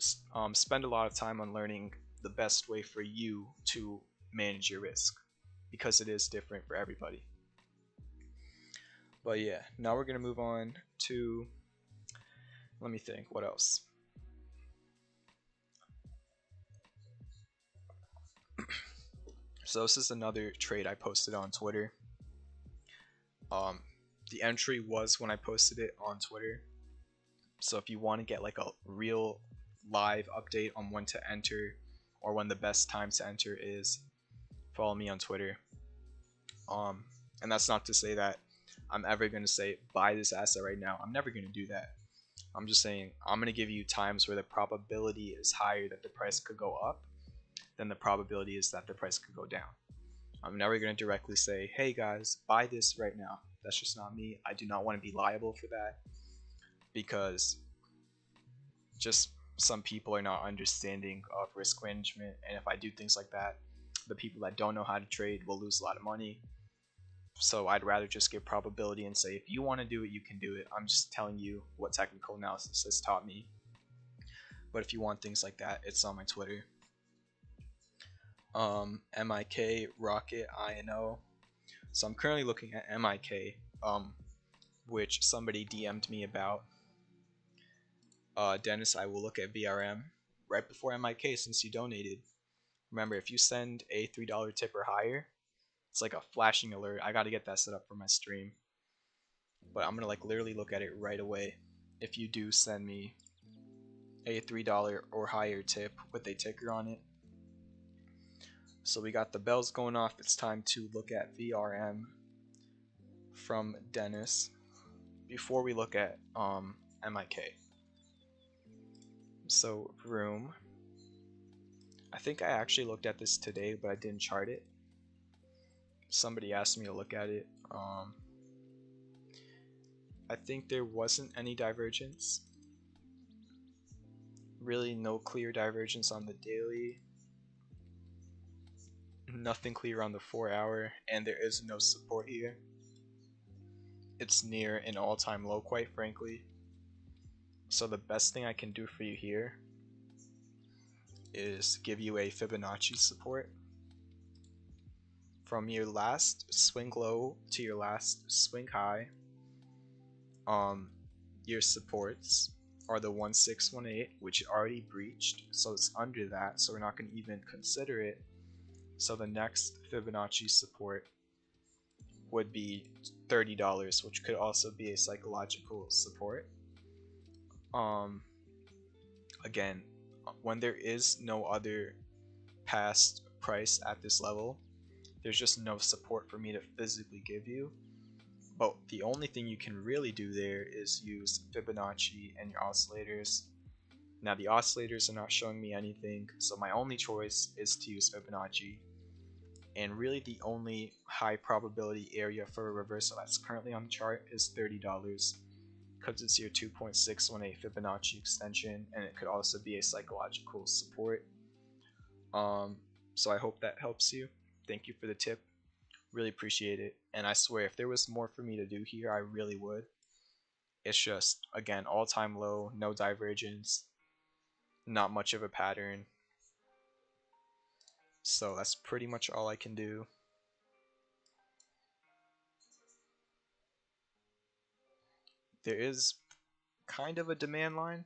spend a lot of time on learning the best way for you to manage your risk, because it is different for everybody. But yeah, now we're going to move on to, let me think, what else? So this is another trade I posted on Twitter. The entry was when I posted it on Twitter. So if you want to get like a real live update on when to enter or when the best time to enter is, follow me on Twitter. And that's not to say that I'm ever going to say buy this asset right now. I'm never going to do that. I'm just saying I'm going to give you times where the probability is higher that the price could go up than the probability is that the price could go down. I'm never going to directly say, hey guys, buy this right now. That's just not me. I do not want to be liable for that, because just some people are not understanding of risk management, and if I do things like that, the people that don't know how to trade will lose a lot of money. So I'd rather just give probability and say, if you want to do it, you can do it. I'm just telling you what technical analysis has taught me. But if you want things like that, it's on my Twitter. MIK, Rocket, INO. So I'm currently looking at MIK, which somebody DM'd me about. Dennis, I will look at VRM right before MIK since you donated. Remember, if you send a $3 tip or higher, it's like a flashing alert. I got to get that set up for my stream. But I'm going to like literally look at it right away if you do send me a $3 or higher tip with a ticker on it. So we got the bells going off. It's time to look at VRM from Dennis. before we look at MIK. So room, I think I actually looked at this today, but I didn't chart it. Somebody asked me to look at it. I think there wasn't any divergence. Really no clear divergence on the daily. Nothing clear on the 4 hour, and there is no support here. It's near an all-time low, quite frankly. So the best thing I can do for you here is give you a Fibonacci support. From your last swing low to your last swing high, your supports are the 1618, which it already breached, so it's under that, so we're not going to even consider it. So the next Fibonacci support would be $30, which could also be a psychological support. Again, when there is no other past price at this level, there's just no support for me to physically give you. But the only thing you can really do there is use Fibonacci and your oscillators. Now the oscillators are not showing me anything, so my only choice is to use Fibonacci. And really the only high probability area for a reversal that's currently on the chart is $30, because it's your 2.618 Fibonacci extension, and it could also be a psychological support. So I hope that helps you. Thank you for the tip. Really appreciate it. And I swear, if there was more for me to do here, I really would. It's just, again, all-time low, no divergence, not much of a pattern. So that's pretty much all I can do. There is kind of a demand line,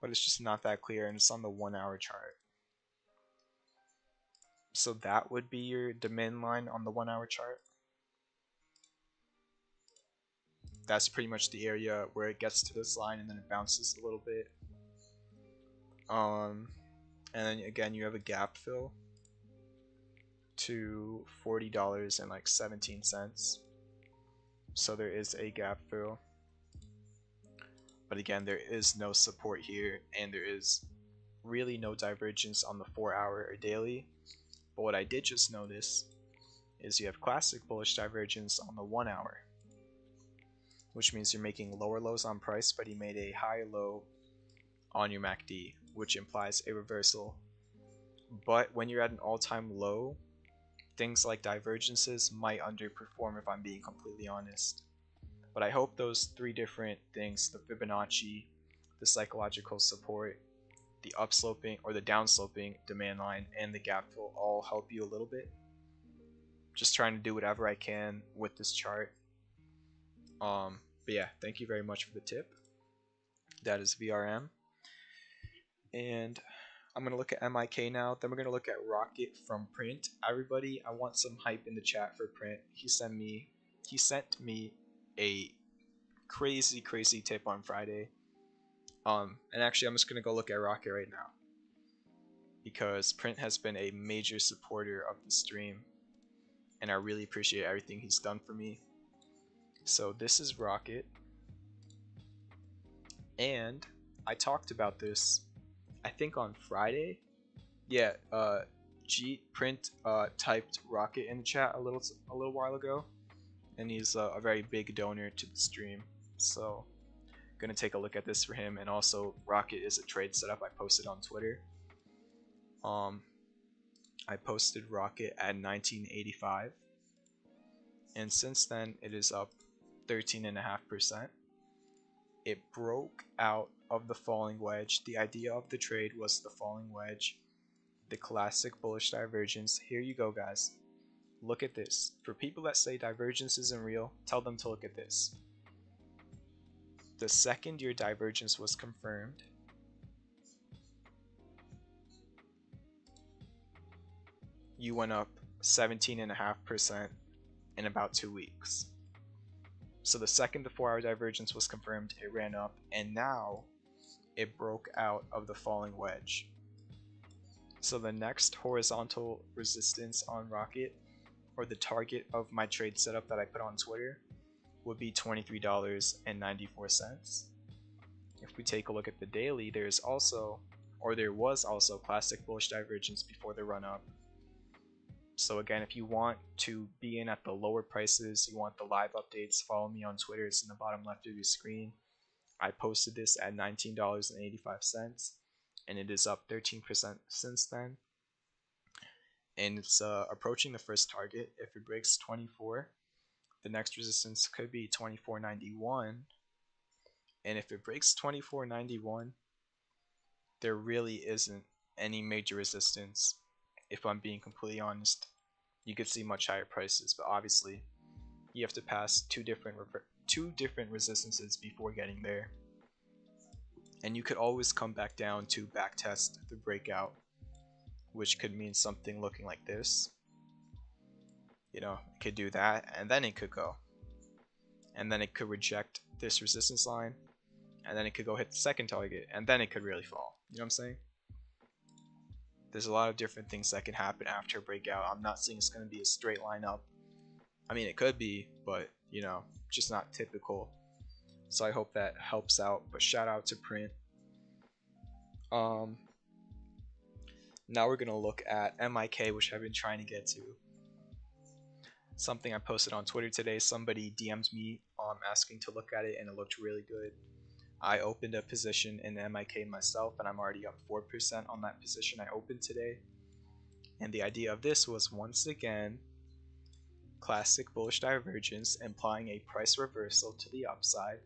but it's just not that clear, and it's on the 1 hour chart. So that would be your demand line on the 1 hour chart. That's pretty much the area where it gets to this line and then it bounces a little bit. And then again, you have a gap fill to $40.17. So there is a gap fill. But again, there is no support here, and there is really no divergence on the 4 hour or daily. But what I did just notice is you have classic bullish divergence on the 1 hour, which means you're making lower lows on price, but you made a higher low on your MACD, which implies a reversal. But when you're at an all-time low, things like divergences might underperform, if I'm being completely honest. But I hope those three different things, the Fibonacci, the psychological support, the upsloping or the downsloping demand line, and the gap fill all help you a little bit. Just trying to do whatever I can with this chart. But yeah, thank you very much for the tip. That is VRM. And I'm going to look at MIK now. Then we're going to look at Rocket from Print. Everybody, I want some hype in the chat for Print. He sent me a crazy tip on Friday. And actually, I'm just going to go look at Rocket right now, because Print has been a major supporter of the stream, and I really appreciate everything he's done for me. So this is Rocket, and I talked about this, I think on Friday. Yeah, Print typed Rocket in the chat a little while ago, and he's a very big donor to the stream. So gonna take a look at this for him. And also, Rocket is a trade setup I posted on Twitter. I posted Rocket at 1985, and since then it is up 13.5%. It broke out of the falling wedge. The idea of the trade was the falling wedge, the classic bullish divergence. Here you go, guys. Look at this. For people that say divergence isn't real, tell them to look at this. The second your divergence was confirmed, you went up 17.5% in about 2 weeks. So the second the 4 hour divergence was confirmed, it ran up, and now it broke out of the falling wedge. So the next horizontal resistance on Rocket, or the target of my trade setup that I put on Twitter, would be $23.94. If we take a look at the daily, there was also classic bullish divergence before the run up. So again, if you want to be in at the lower prices, you want the live updates, follow me on Twitter. It's in the bottom left of your screen. I posted this at $19.85, and it is up 13% since then. And it's approaching the first target. If it breaks 24, the next resistance could be 24.91. And if it breaks 24.91, there really isn't any major resistance. If I'm being completely honest, you could see much higher prices, but obviously you have to pass two different resistances before getting there. And you could always come back down to backtest the breakout, which could mean something looking like this. You know, it could do that, and then it could go. And then it could reject this resistance line, and then it could go hit the second target, and then it could really fall. You know what I'm saying? There's a lot of different things that can happen after a breakout. I'm not saying it's going to be a straight line up. I mean, it could be, but, you know, just not typical. So I hope that helps out. But shout out to Print. Now we're going to look at MIK, which I've been trying to get to. Something I posted on Twitter today. Somebody DM'd me asking to look at it, and it looked really good. I opened a position in MIK myself, and I'm already up 4% on that position I opened today. And the idea of this was, once again, classic bullish divergence, implying a price reversal to the upside,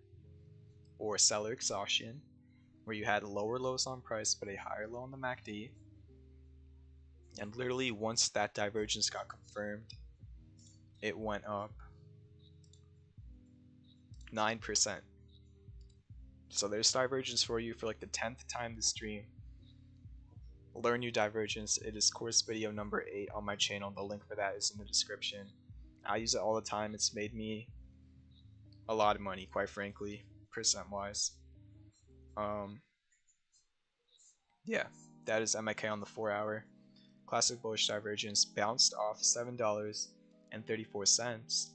or seller exhaustion, where you had lower lows on price but a higher low on the MACD. And literally, once that divergence got confirmed, it went up 9%. So there's divergence for you for like the 10th time this stream. Learn your divergence. It is course video number 8 on my channel. The link for that is in the description. I use it all the time. It's made me a lot of money, quite frankly, percent wise. Yeah, that is MIK on the 4-hour. Classic bullish divergence bounced off $7.34,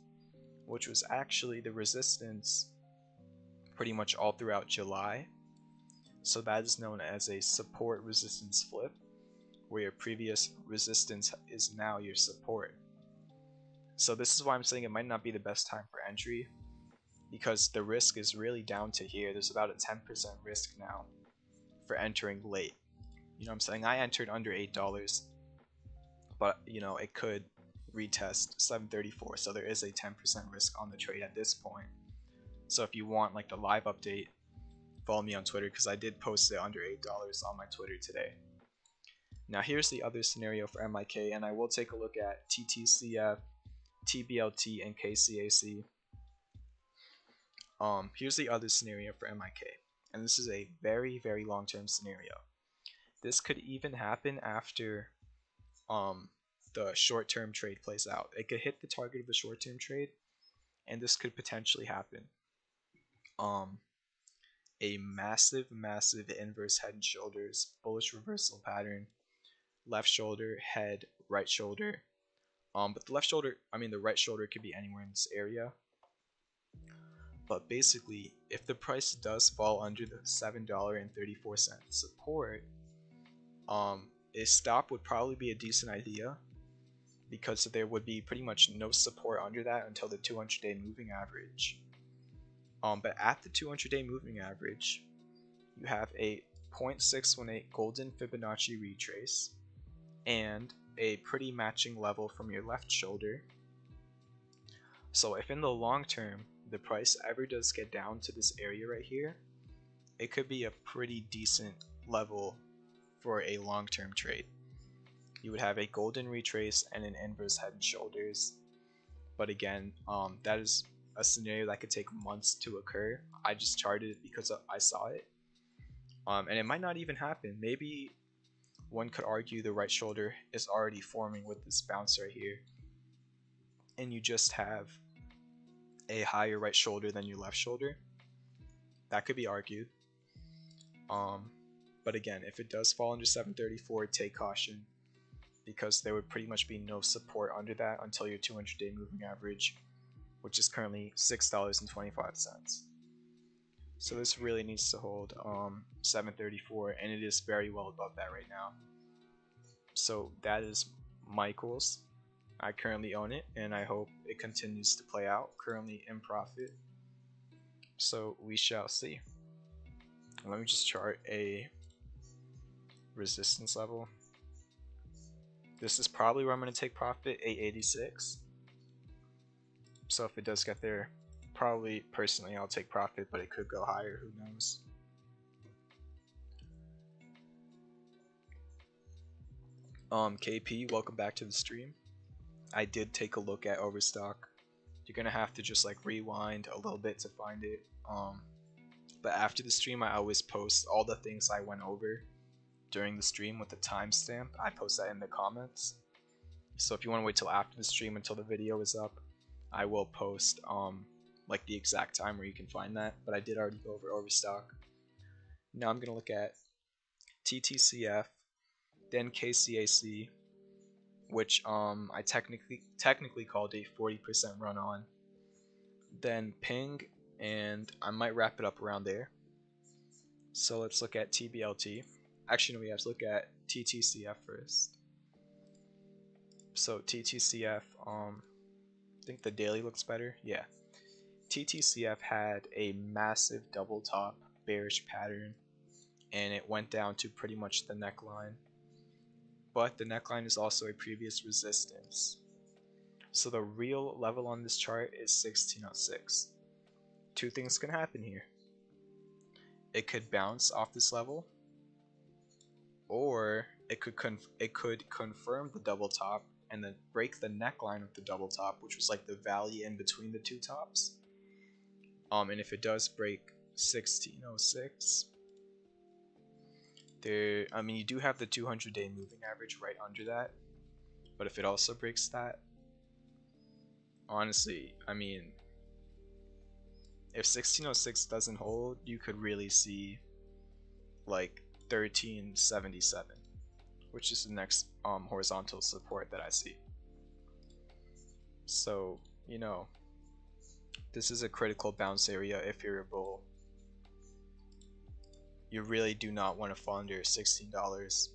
which was actually the resistance pretty much all throughout July. So that is known as a support resistance flip, where your previous resistance is now your support. So this is why I'm saying it might not be the best time for entry, because the risk is really down to here. There's about a 10% risk now for entering late. You know what I'm saying? I entered under $8, but you know, it could retest $7.34, so there is a 10% risk on the trade at this point. So if you want like the live update, follow me on Twitter, because I did post it under $8 on my Twitter today. Now here's the other scenario for MIK, and I will take a look at TTCF, TBLT, and KCAC. Here's the other scenario for MIK, and this is a very, very long-term scenario. This could even happen after the short-term trade plays out. It could hit the target of the short-term trade, and this could potentially happen. A massive inverse head and shoulders bullish reversal pattern, left shoulder, head, right shoulder. But the right shoulder could be anywhere in this area. But basically, if the price does fall under the $7.34 support, a stop would probably be a decent idea, because there would be pretty much no support under that until the 200-day moving average. But at the 200-day moving average, you have a 0.618 golden Fibonacci retrace and a pretty matching level from your left shoulder. So if in the long term the price ever does get down to this area right here, it could be a pretty decent level for a long-term trade. You would have a golden retrace and an inverse head and shoulders. But again, that is a scenario that could take months to occur. I just charted it because I saw it. And it might not even happen. Maybe one could argue the right shoulder is already forming with this bounce right here, and you just have a higher right shoulder than your left shoulder. That could be argued. But again, if it does fall under 734, take caution, because there would pretty much be no support under that until your 200-day moving average, which is currently $6.25. So this really needs to hold 734, and it is very well above that right now. So that is Michael's. I currently own it, and I hope it continues to play out. Currently in profit, so we shall see. Let me just chart a resistance level. This is probably where I'm going to take profit, 886. So if it does get there, probably personally I'll take profit, but it could go higher, who knows. KP, welcome back to the stream. I did take a look at Overstock. You're gonna have to just like rewind a little bit to find it. But after the stream, I always post all the things I went over during the stream with the timestamp. I post that in the comments. So if you want to wait till after the stream until the video is up, I will post like the exact time where you can find that. But I did already go over Overstock. Now I'm gonna look at TTCF, then KCAC, which I technically called a 40% run on, then Ping, and I might wrap it up around there. So let's look at TBLT. Actually, no, we have to look at TTCF first. So TTCF, I think the daily looks better. Yeah, TTCF had a massive double top bearish pattern, and it went down to pretty much the neckline. But the neckline is also a previous resistance. So the real level on this chart is 1606. Two things can happen here. It could bounce off this level, or it could confirm the double top and then break the neckline of the double top, which was like the valley in between the two tops. And if it does break 1606, I mean, you do have the 200-day moving average right under that, but if it also breaks that, honestly, I mean, if 1606 doesn't hold, you could really see like 1377, which is the next horizontal support that I see. So, you know, this is a critical bounce area if you're a bull. You really do not want to fall under $16.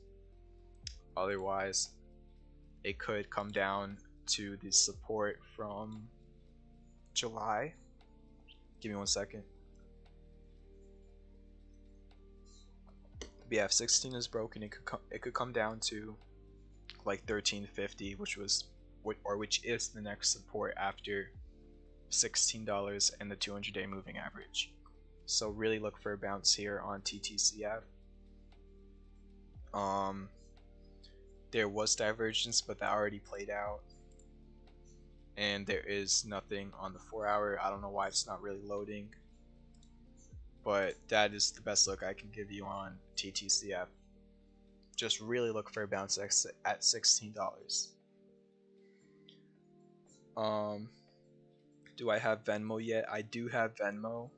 Otherwise, it could come down to the support from July. Give me 1 second. But yeah, if 16 is broken, it could come down to like 1350, which is the next support after $16 and the 200-day moving average. So really look for a bounce here on TTCF. There was divergence, but that already played out. And there is nothing on the 4-hour. I don't know why it's not really loading. But that is the best look I can give you on TTCF. Just really look for a bounce at $16. Do I have Venmo yet? I do have Venmo.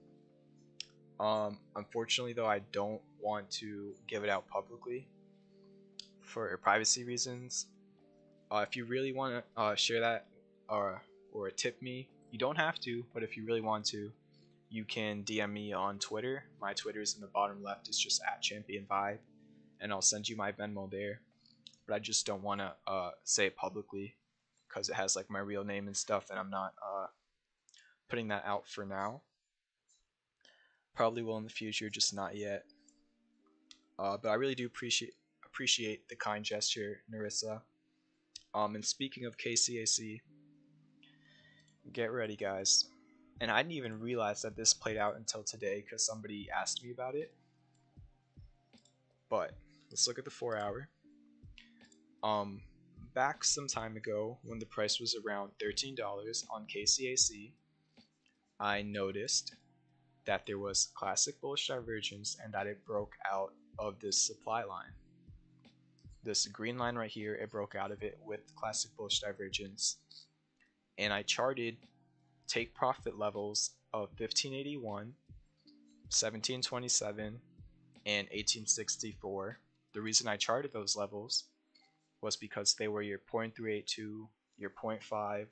Unfortunately though, I don't want to give it out publicly for privacy reasons. If you really want to share that or tip me, you don't have to, but if you really want to, you can DM me on Twitter. My Twitter is in the bottom left. It's just @championvibe, and I'll send you my Venmo there. But I just don't want to say it publicly because it has like my real name and stuff, and I'm not putting that out for now. Probably will in the future, just not yet. But I really do appreciate the kind gesture, Narissa. And speaking of KCAC, get ready, guys. And I didn't even realize that this played out until today because somebody asked me about it. But let's look at the 4-hour. Back some time ago when the price was around $13 on KCAC, I noticed that there was classic bullish divergence and that it broke out of this supply line. This green line right here, it broke out of it with classic bullish divergence. And I charted take profit levels of 1581, 1727, and 1864. The reason I charted those levels was because they were your 0.382, your 0.5,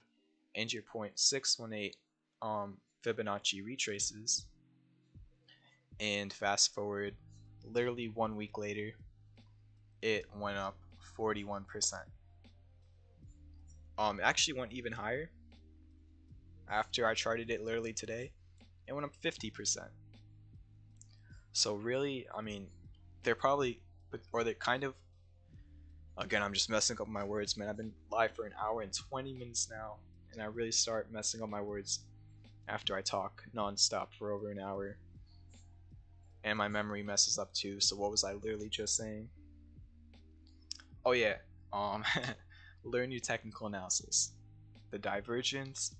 and your 0.618 Fibonacci retraces, and fast forward literally 1 week later, it went up 41%. It actually went even higher after I charted it literally today. It went up 50%. So really, I mean, they're probably, or they're kind of, again, I'm just messing up my words, man. I've been live for an hour and 20 minutes now, and I really start messing up my words after I talk non-stop for over an hour. And my memory messes up too, so what was I literally just saying? Oh yeah, learn your technical analysis. The divergence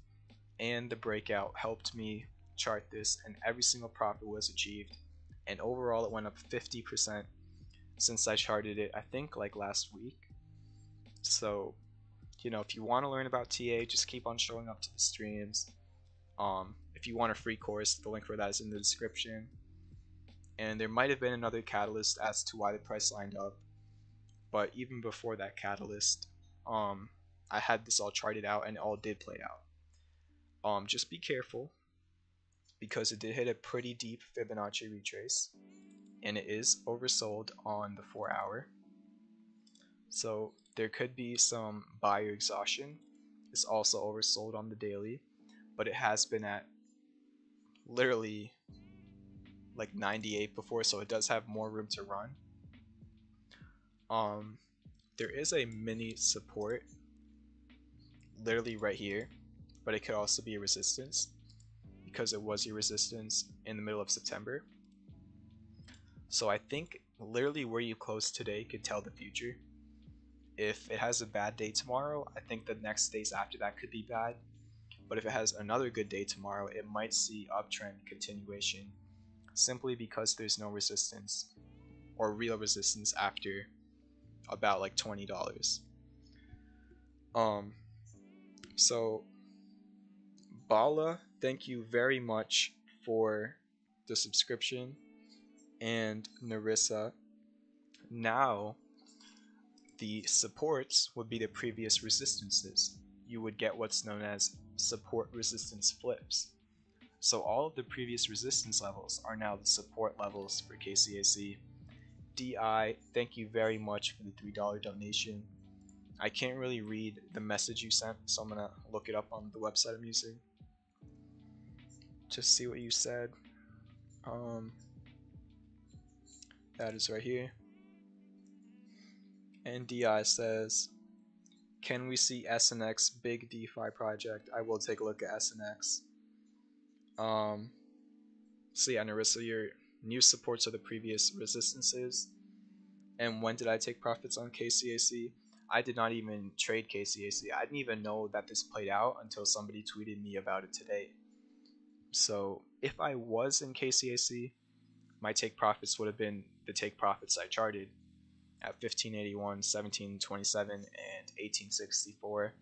and the breakout helped me chart this, and every single profit was achieved. And overall, it went up 50% since I charted it, I think, like last week. So, you know, if you want to learn about TA, just keep on showing up to the streams. If you want a free course, the link for that is in the description. And there might have been another catalyst as to why the price lined up, but even before that catalyst, I had this all charted out and it all did play out. Just be careful, because it did hit a pretty deep Fibonacci retrace, and it is oversold on the 4 hour. So there could be some buyer exhaustion. It's also oversold on the daily, but it has been at literally like 98 before, so it does have more room to run. There is a mini support literally right here, but it could also be a resistance, because it was your resistance in the middle of September. So I think literally where you close today could tell the future. If it has a bad day tomorrow, I think the next days after that could be bad. But if it has another good day tomorrow, it might see uptrend continuation, simply because there's no resistance or real resistance after about like $20. So Bala, thank you very much for the subscription, and Narissa. Now the supports would be the previous resistances. You would get what's known as support resistance flips. So all of the previous resistance levels are now the support levels for KCAC. DI, thank you very much for the $3 donation. I can't really read the message you sent, so I'm gonna look it up on the website I'm using. Just see what you said. That is right here. And DI says, can we see SNX big DeFi project? I will take a look at SNX. So yeah, Narissa, your new supports are the previous resistances. And when did I take profits on KCAC? I did not even trade KCAC. I didn't even know that this played out until somebody tweeted me about it today. So if I was in KCAC, my take profits would have been the take profits I charted at 1581, 1727, and 1864,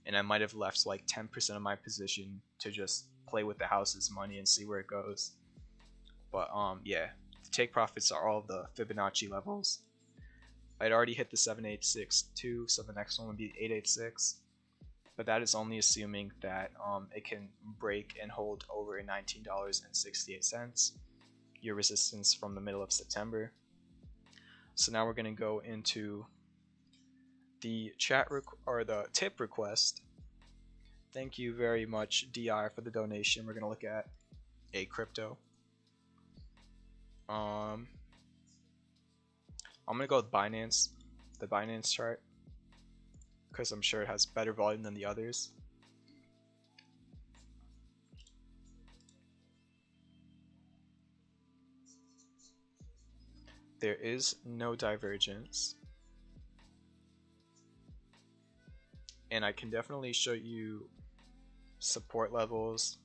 and I might have left like 10% of my position to just play with the house's money and see where it goes. But yeah, the take profits are all the Fibonacci levels. I'd already hit the 786.2, so the next one would be 886, but that is only assuming that it can break and hold over $19.68, your resistance from the middle of September. So now we're going to go into the or the tip request. Thank you very much, DI, for the donation. We're going to look at a crypto. I'm going to go with Binance, the Binance chart, because I'm sure it has better volume than the others. There is no divergence, and I can definitely show you support levels.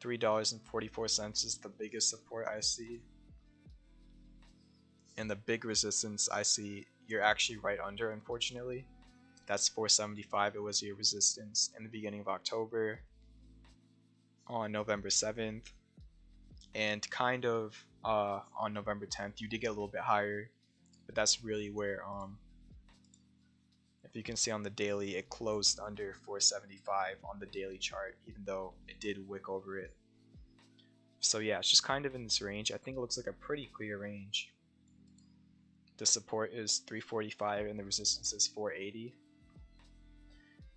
$3.44 is the biggest support I see, and the big resistance I see you're actually right under, unfortunately. That's 475. It was your resistance in the beginning of October, on November 7th, and kind of on November 10th. You did get a little bit higher, but that's really where If you can see on the daily, it closed under 475 on the daily chart, even though it did wick over it. So yeah, it's just kind of in this range. I think it looks like a pretty clear range. The support is 345 and the resistance is 480.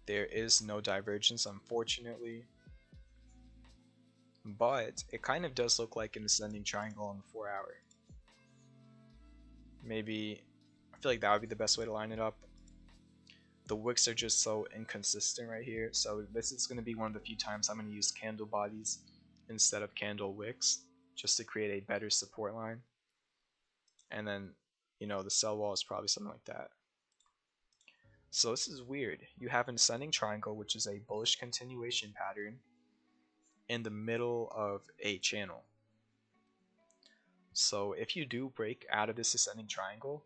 There is no divergence, unfortunately, but it kind of does look like an ascending triangle on the 4 hour. Maybe, I feel like that would be the best way to line it up. The wicks are just so inconsistent right here, so this is going to be one of the few times I'm going to use candle bodies instead of candle wicks, just to create a better support line. And then, you know, the sell wall is probably something like that. So this is weird. You have an ascending triangle, which is a bullish continuation pattern, in the middle of a channel. So if you do break out of this ascending triangle,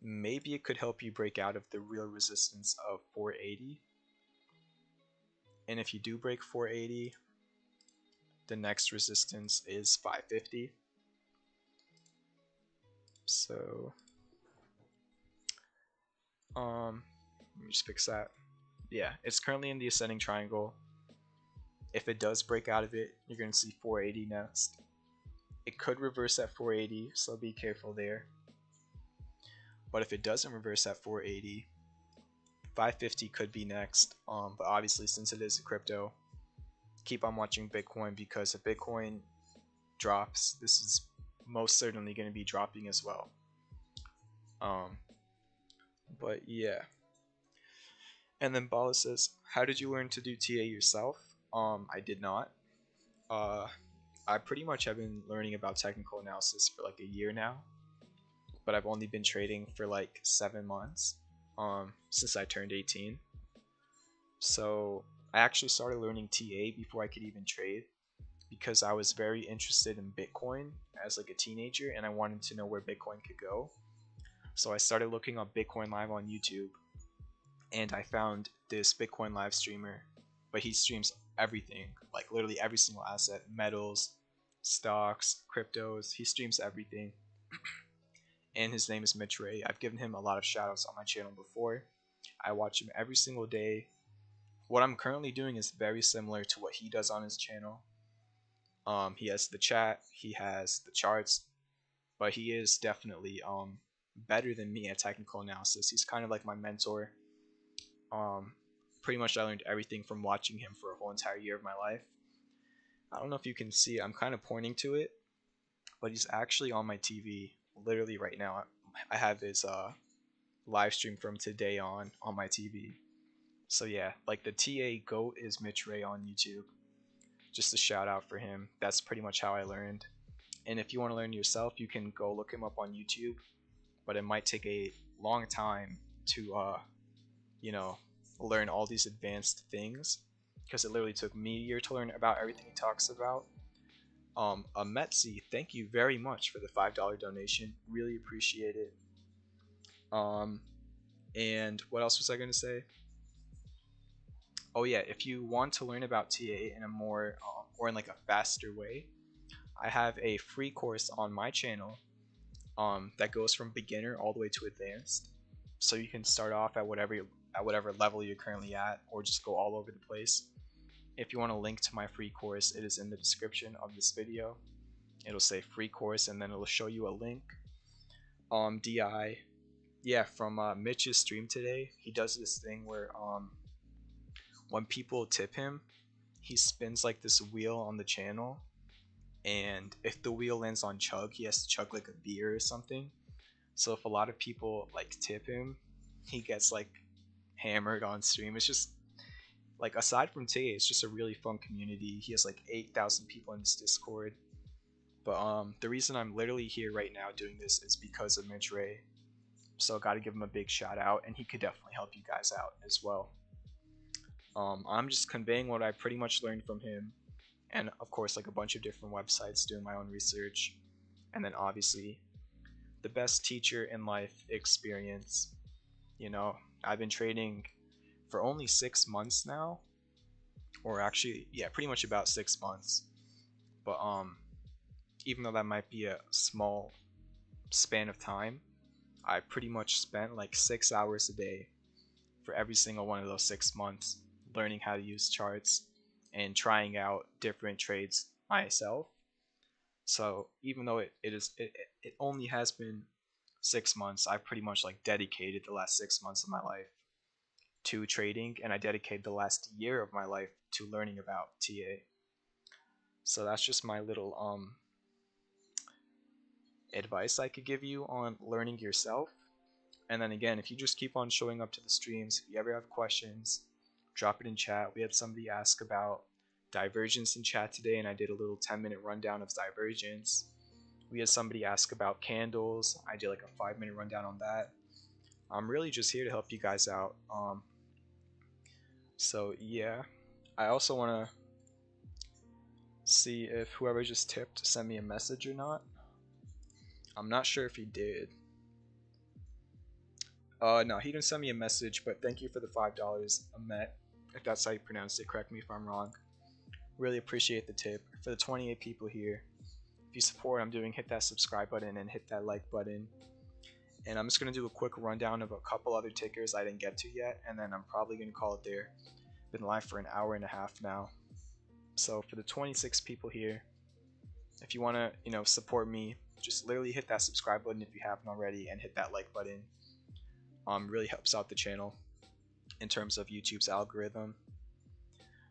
maybe it could help you break out of the real resistance of 480. And if you do break 480, the next resistance is 550. So let me just fix that. Yeah, it's currently in the ascending triangle. If it does break out of it, you're going to see 480 next. It could reverse at 480, so be careful there. But if it doesn't reverse at 480, 550 could be next. But obviously, since it is a crypto, keep on watching Bitcoin, because if Bitcoin drops, this is most certainly going to be dropping as well. But yeah. And then Bala says, how did you learn to do TA yourself? I did not. I pretty much have been learning about technical analysis for like a year now, but I've only been trading for like 7 months since I turned 18. So I actually started learning TA before I could even trade, because I was very interested in Bitcoin as like a teenager, and I wanted to know where Bitcoin could go. So I started looking up Bitcoin Live on YouTube, and I found this Bitcoin Live streamer, but he streams everything, like literally every single asset, metals, stocks, cryptos. He streams everything. And his name is Mitch Ray. I've given him a lot of shoutouts on my channel before. I watch him every single day. What I'm currently doing is very similar to what he does on his channel. He has the chat, he has the charts, but he is definitely better than me at technical analysis. He's kind of like my mentor. Pretty much I learned everything from watching him for a whole entire year of my life. I don't know if you can see, I'm kind of pointing to it, but he's actually on my TV literally right now. I have his live stream from today on my TV. So yeah, like the TA GOAT is Mitch Ray on YouTube. Just a shout out for him. That's pretty much how I learned. And if you want to learn yourself, you can go look him up on YouTube, but it might take a long time to you know, learn all these advanced things, because it literally took me a year to learn about everything he talks about. Metzi, thank you very much for the $5 donation. Really appreciate it. And what else was I going to say? Oh yeah, if you want to learn about TA in a more or in like a faster way, I have a free course on my channel that goes from beginner all the way to advanced. So you can start off at whatever level you're currently at, or just go all over the place. If you want a link to my free course, it is in the description of this video. It'll say free course, and then it'll show you a link. DI, yeah, from Mitch's stream today, he does this thing where when people tip him, he spins like this wheel on the channel, and if the wheel lands on chug, he has to chug like a beer or something. So if a lot of people like tip him, he gets like hammered on stream. It's just like, aside from TA, it's just a really fun community. He has like 8,000 people in his Discord. But the reason I'm literally here right now doing this is because of Mitch Ray. So I gotta give him a big shout out, and he could definitely help you guys out as well. I'm just conveying what I pretty much learned from him, and of course like a bunch of different websites, doing my own research, and then obviously the best teacher in life, experience. You know, I've been trading for only 6 months now, or actually, yeah, pretty much about 6 months. But even though that might be a small span of time, I pretty much spent like 6 hours a day for every single one of those 6 months, learning how to use charts and trying out different trades myself. So even though it only has been 6 months, I've pretty much like dedicated the last 6 months of my life to trading, and I dedicated the last year of my life to learning about TA. So that's just my little advice I could give you on learning yourself. And then again, if you just keep on showing up to the streams, if you ever have questions, drop it in chat. We had somebody ask about Divergence in chat today, and I did a little 10-minute rundown of Divergence. We had somebody ask about candles. I did like a 5-minute rundown on that. I'm really just here to help you guys out. So yeah, I also want to see if whoever just tipped sent me a message or not. I'm not sure if he did. No, he didn't send me a message, but thank you for the $5, Amet. If that's how you pronounce it, correct me if I'm wrong. Really appreciate the tip. For the 28 people here, if you support what I'm doing, hit that subscribe button and hit that like button. And I'm just going to do a quick rundown of a couple other tickers I didn't get to yet, and then I'm probably going to call it there. Been live for an hour and a half now. So for the 26 people here, if you want to, support me, just literally hit that subscribe button if you haven't already, and hit that like button. Really helps out the channel in terms of YouTube's algorithm.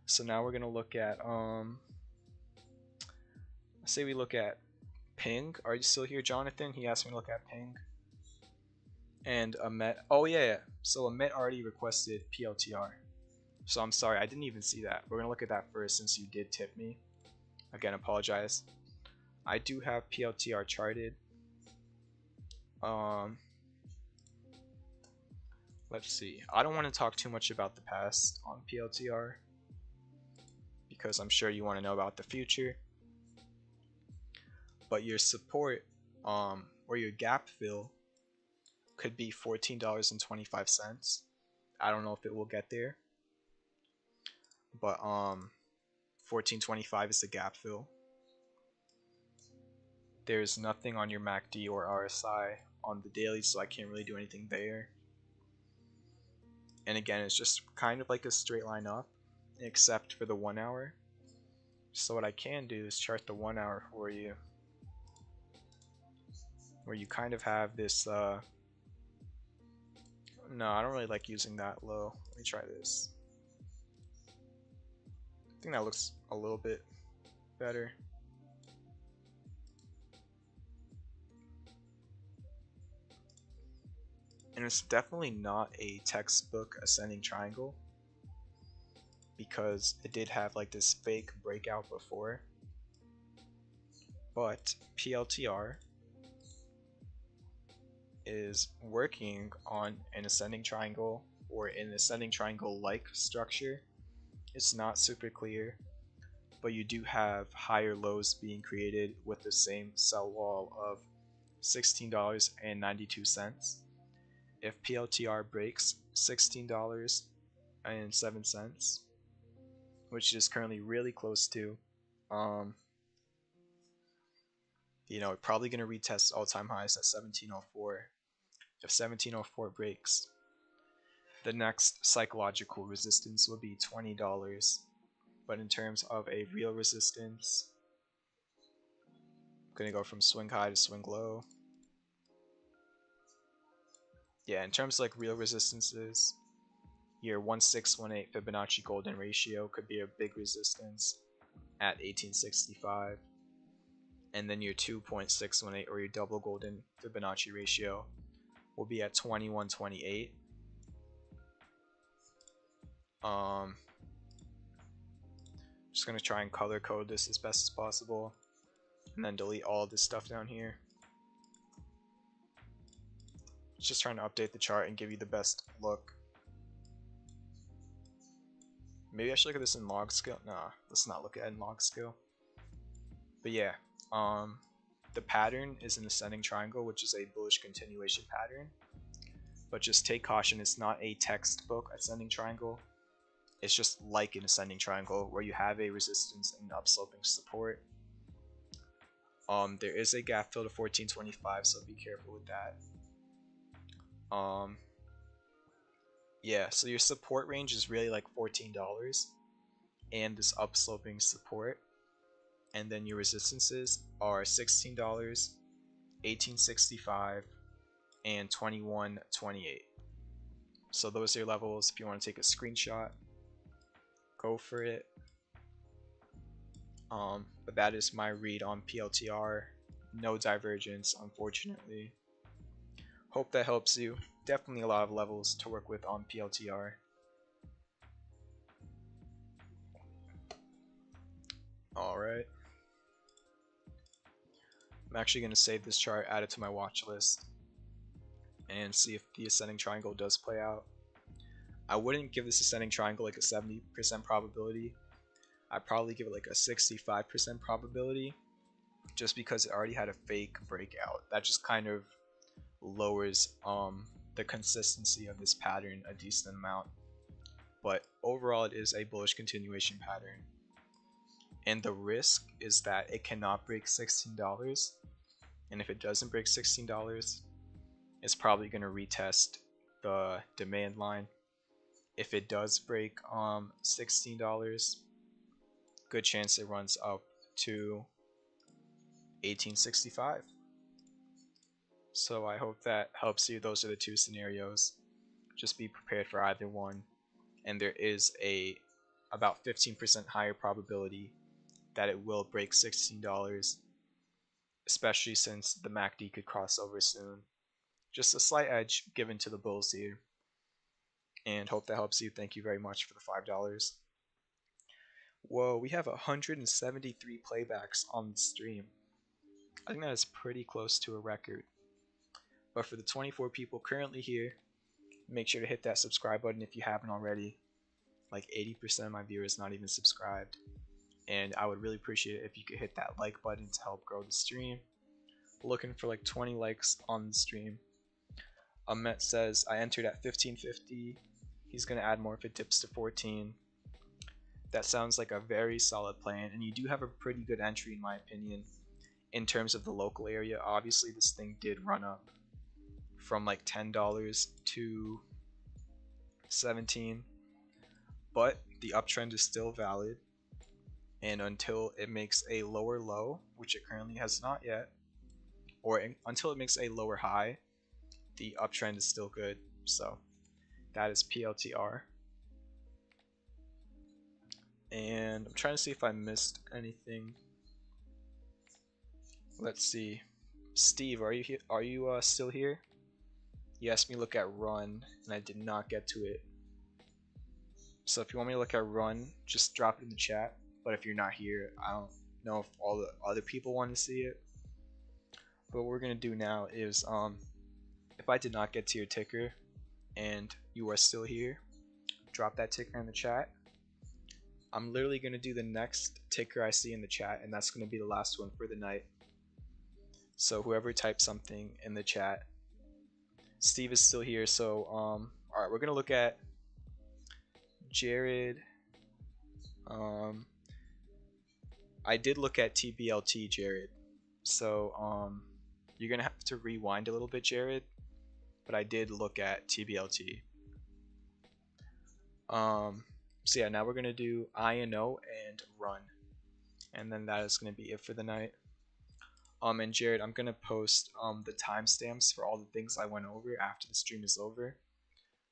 So now we're gonna look at say we look at Ping. Are you still here, Jonathan? He asked me to look at Ping. And Amet. Oh yeah. So Amet already requested PLTR. So I'm sorry, I didn't even see that. We're gonna look at that first since you did tip me. Again, apologize. I do have PLTR charted. Let's see. I don't want to talk too much about the past on PLTR because I'm sure you want to know about the future. But your support, or your gap fill, could be $14.25. I don't know if it will get there, but $14.25 is the gap fill. There's nothing on your MACD or RSI on the daily, so I can't really do anything there. And again, it's just kind of like a straight line up, except for the 1 hour. So what I can do is chart the 1 hour for you, where you kind of have this, no, I don't really like using that low. Let me try this. I think that looks a little bit better. And it's definitely not a textbook ascending triangle, because it did have like this fake breakout before. But PLTR is working on an ascending triangle, or an ascending triangle like structure. It's not super clear, but you do have higher lows being created with the same sell wall of $16.92. If PLTR breaks $16.07, which is currently really close to, probably going to retest all-time highs at 1704. If 1704 breaks, the next psychological resistance will be $20. But in terms of a real resistance, I'm going to go from swing high to swing low. Yeah, in terms of like real resistances, your 1618 Fibonacci golden ratio could be a big resistance at 1865. And then your 2.618, or your double golden Fibonacci ratio, will be at 2128. Just gonna try and color code this as best as possible, and then delete all of this stuff down here. Just trying to update the chart and give you the best look. Maybe I should look at this in log scale. Nah, let's not look at it in log scale. But yeah, the pattern is an ascending triangle, which is a bullish continuation pattern. But just take caution, it's not a textbook ascending triangle. It's just like an ascending triangle where you have a resistance and upsloping support. There is a gap fill to 1425, so be careful with that. Yeah, so your support range is really like $14 and this upsloping support, and then your resistances are $16, 1865, and 2128. So those are your levels. If you want to take a screenshot, go for it. But that is my read on PLTR. No divergence, unfortunately. Hope that helps you. Definitely a lot of levels to work with on PLTR. Alright. I'm actually going to save this chart, add it to my watch list, and see if the ascending triangle does play out. I wouldn't give this ascending triangle like a 70% probability. I'd probably give it like a 65% probability, just because it already had a fake breakout. That just kind of lowers the consistency of this pattern a decent amount. But overall, it is a bullish continuation pattern. And the risk is that it cannot break $16. And if it doesn't break $16, it's probably going to retest the demand line. If it does break $16, good chance it runs up to 1865. So I hope that helps you. Those are the two scenarios. Just be prepared for either one. And there is a about 15% higher probability that it will break $16, especially since the MACD could cross over soon. Just a slight edge given to the bulls here. And hope that helps you. Thank you very much for the $5. Whoa, we have 173 playbacks on the stream. I think that is pretty close to a record. But for the 24 people currently here, make sure to hit that subscribe button if you haven't already. Like 80% of my viewers not even subscribed. And I would really appreciate it if you could hit that like button to help grow the stream. Looking for like 20 likes on the stream. Ahmet says, I entered at 1550. He's going to add more if it dips to 14. That sounds like a very solid plan. And you do have a pretty good entry in my opinion. In terms of the local area, obviously this thing did run up from like $10 to 17, but the uptrend is still valid, and until it makes a lower low, which it currently has not yet, or until it makes a lower high, the uptrend is still good. So that is PLTR. And I'm trying to see if I missed anything. Let's see. Steve, are you here? Are you still here? You asked me to look at run, and I did not get to it. So if you want me to look at run, just drop it in the chat. But if you're not here, I don't know if all the other people want to see it. But what we're gonna do now is, if I did not get to your ticker, and you are still here, drop that ticker in the chat. I'm literally gonna do the next ticker I see in the chat, and that's gonna be the last one for the night. So whoever types something in the chat. Steve is still here, so alright, we're gonna look at Jared. I did look at TBLT, Jared. So you're gonna have to rewind a little bit, Jared. But I did look at TBLT. So yeah, now we're gonna do INO and run, and then that is gonna be it for the night. And Jared, I'm gonna post the timestamps for all the things I went over after the stream is over.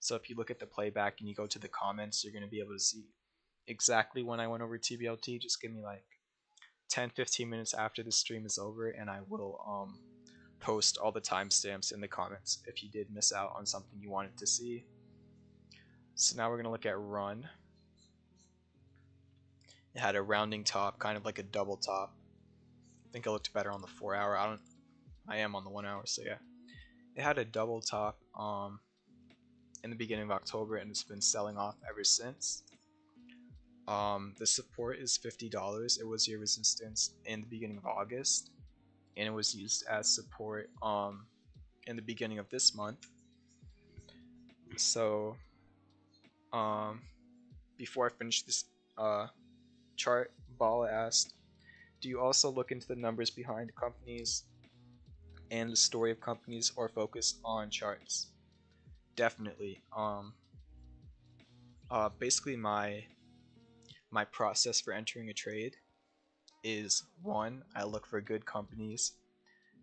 So if you look at the playback and you go to the comments, you're gonna be able to see exactly when I went over TBLT. Just give me like 10-15 minutes after the stream is over, and I will post all the timestamps in the comments if you did miss out on something you wanted to see. So now we're gonna look at run. It had a rounding top, kind of like a double top. I think it looked better on the 4 hour. I am on the 1 hour, so yeah. It had a double top in the beginning of October, and it's been selling off ever since. The support is $50. It was your resistance in the beginning of August, and it was used as support in the beginning of this month. So before I finish this chart, Bala asked, do you also look into the numbers behind companies and the story of companies, or focus on charts? Definitely. Basically my process for entering a trade is, one, I look for good companies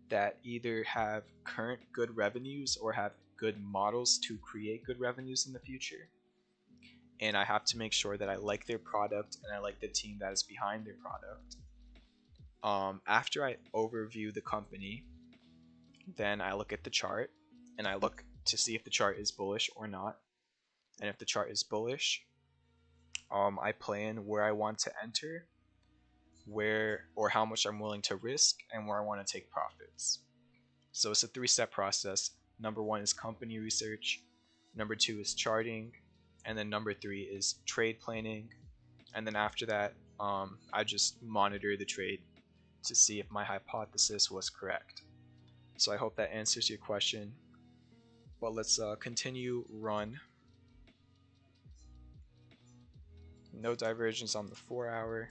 that either have current good revenues or have good models to create good revenues in the future. And I have to make sure that I like their product and I like the team that is behind their product. After I overview the company, then I look at the chart and I look to see if the chart is bullish or not. And if the chart is bullish, I plan where I want to enter, where or how much I'm willing to risk, and where I want to take profits. So it's a 3-step process. Number 1 is company research, number 2 is charting, and then number 3 is trade planning. And then after that, I just monitor the trade to see if my hypothesis was correct. So I hope that answers your question. But let's continue run. No divergence on the 4-hour.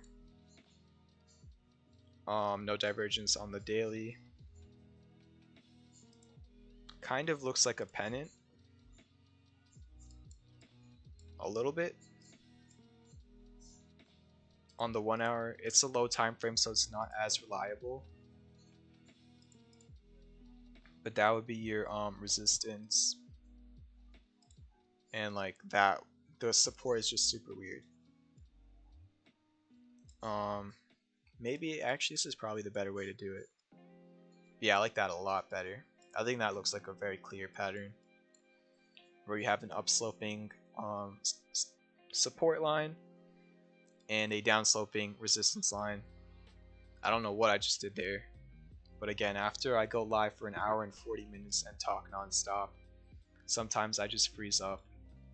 No divergence on the daily. Kind of looks like a pennant. A little bit. On the 1-hour, it's a low time frame, so it's not as reliable. But that would be your resistance. And like that, the support is just super weird. Maybe actually this is probably the better way to do it. Yeah, I like that a lot better. I think that looks like a very clear pattern where you have an upsloping support line and a downsloping resistance line. I don't know what I just did there, but again, after I go live for an hour and 40 minutes and talk non-stop, sometimes I just freeze up,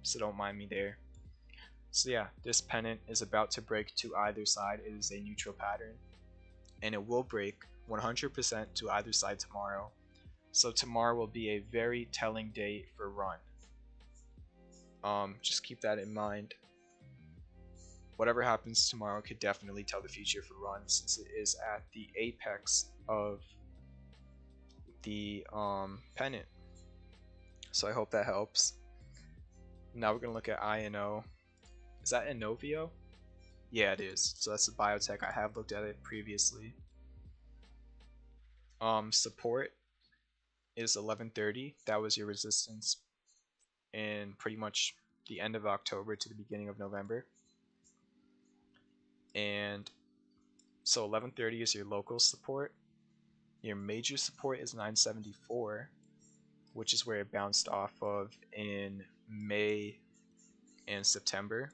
so don't mind me there. So yeah, this pennant is about to break to either side. It is a neutral pattern, and it will break 100% to either side tomorrow. So tomorrow will be a very telling day for run. Just keep that in mind. Whatever happens tomorrow could definitely tell the future for run, since it is at the apex of the pennant. So I hope that helps. Now we're gonna look at INO. Is that Inovio? Yeah, it is. So that's a biotech. I have looked at it previously. Support is 1130. That was your resistance in pretty much the end of October to the beginning of November. And so 1130 is your local support. Your major support is 974, which is where it bounced off of in May and September.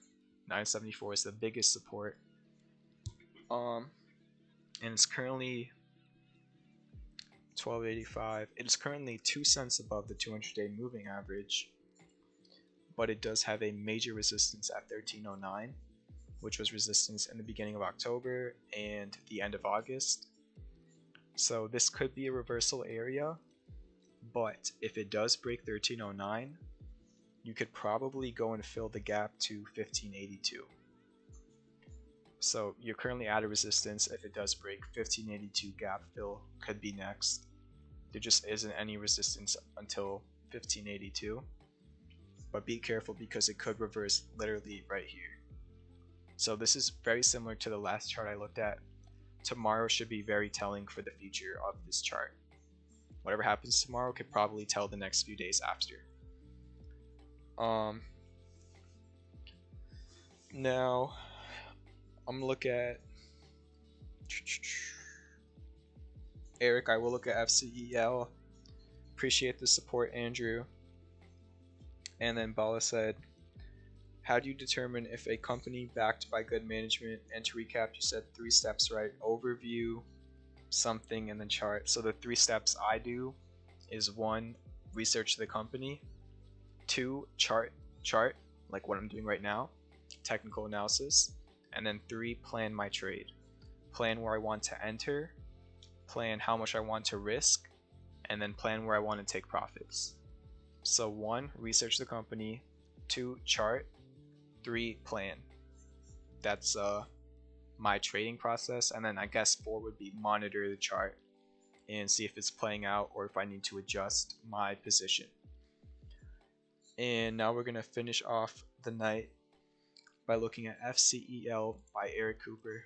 974 is the biggest support. And it's currently 1285. It is currently 2 cents above the 200-day moving average, but it does have a major resistance at 1309, which was resistance in the beginning of October and the end of August. So this could be a reversal area, but if it does break 1309, you could probably go and fill the gap to 1582. So you're currently at a resistance. If it does break, 1582 gap fill could be next. There just isn't any resistance until 1582, but be careful because it could reverse literally right here. So this is very similar to the last chart I looked at. Tomorrow should be very telling for the future of this chart. Whatever happens tomorrow could probably tell the next few days after. Now I'm gonna look at Eric. I will look at FCEL. Appreciate the support, Andrew. And then Bala said, how do you determine if a company backed by good management? And to recap, you said 3 steps, right? Overview, something, and then chart. So the 3 steps I do is 1, research the company, 2, chart, like what I'm doing right now, technical analysis, and then 3, plan my trade. Plan where I want to enter, plan how much I want to risk, and then plan where I want to take profits. So 1, research the company, 2, chart, 3, plan. That's my trading process. And then I guess 4 would be monitor the chart and see if it's playing out or if I need to adjust my position. And now we're gonna finish off the night by looking at FCEL by Eric Cooper,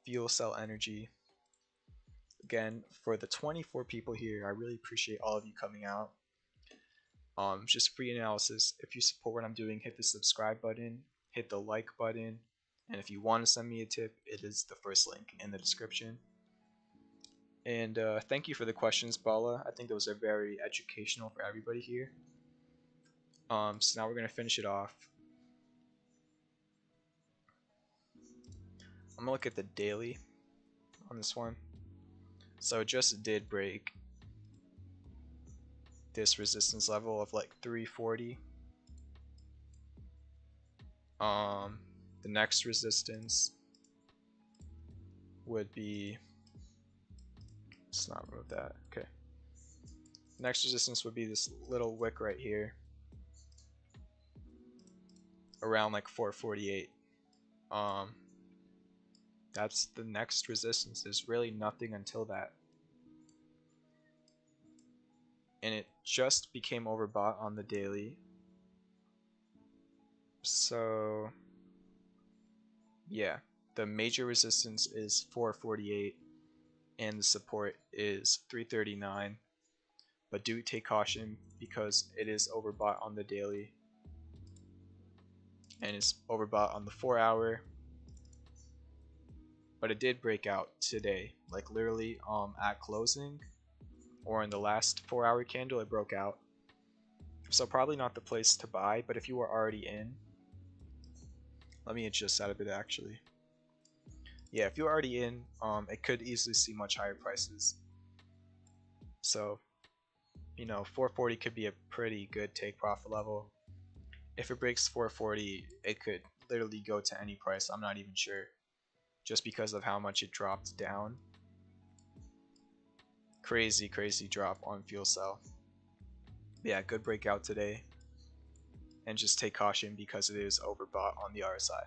Fuel Cell Energy. Again, for the 24 people here, I really appreciate all of you coming out. Just free analysis. If you support what I'm doing, hit the subscribe button, hit the like button, and if you want to send me a tip, it is the first link in the description. And thank you for the questions, Bala. I think those are very educational for everybody here. So now we're going to finish it off. I'm going to look at the daily on this one. So it just did break this resistance level of like 340. The next resistance would be, let's not remove that. Okay. Next resistance would be this little wick right here, around like 448. That's the next resistance. There's really nothing until that. And it just became overbought on the daily. So yeah, the major resistance is 448 and the support is 339. But do take caution because it is overbought on the daily. And it's overbought on the 4-hour. But it did break out today, like literally at closing or in the last 4-hour candle it broke out. So probably not the place to buy, but if you were already in, let me adjust that a bit actually. Yeah, if you're already in, it could easily see much higher prices. So, you know, 440 could be a pretty good take profit level. If it breaks 440, it could literally go to any price. I'm not even sure, just because of how much it dropped down. Crazy drop on fuel cell. Yeah, good breakout today. And just take caution because it is overbought on the RSI.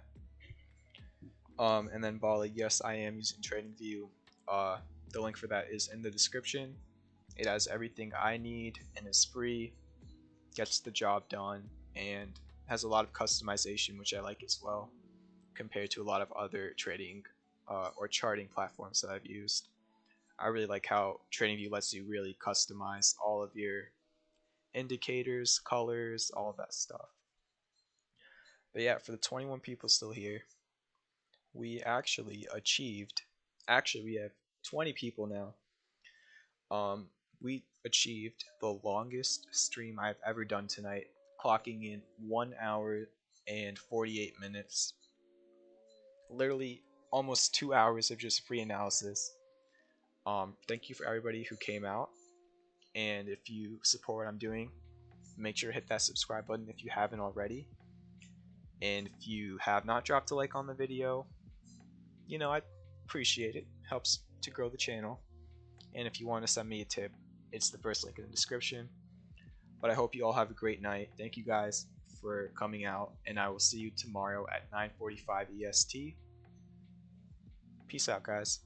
And then Bali, yes, I am using TradingView. The link for that is in the description. It has everything I need and is free, gets the job done, and has a lot of customization, which I like as well, compared to a lot of other trading or charting platforms that I've used. I really like how TradingView lets you really customize all of your indicators, colors, all of that stuff. But yeah, for the 21 people still here, we actually achieved, we have 20 people now. We achieved the longest stream I've ever done tonight, clocking in 1 hour and 48 minutes. Literally almost 2 hours of just free analysis. Thank you for everybody who came out, and if you support what I'm doing, make sure to hit that subscribe button if you haven't already. And if you have not dropped a like on the video, you know, I appreciate it. Helps to grow the channel. And if you want to send me a tip, it's the first link in the description. But I hope you all have a great night. Thank you guys for coming out, and I will see you tomorrow at 9:45 EST. Peace out, guys.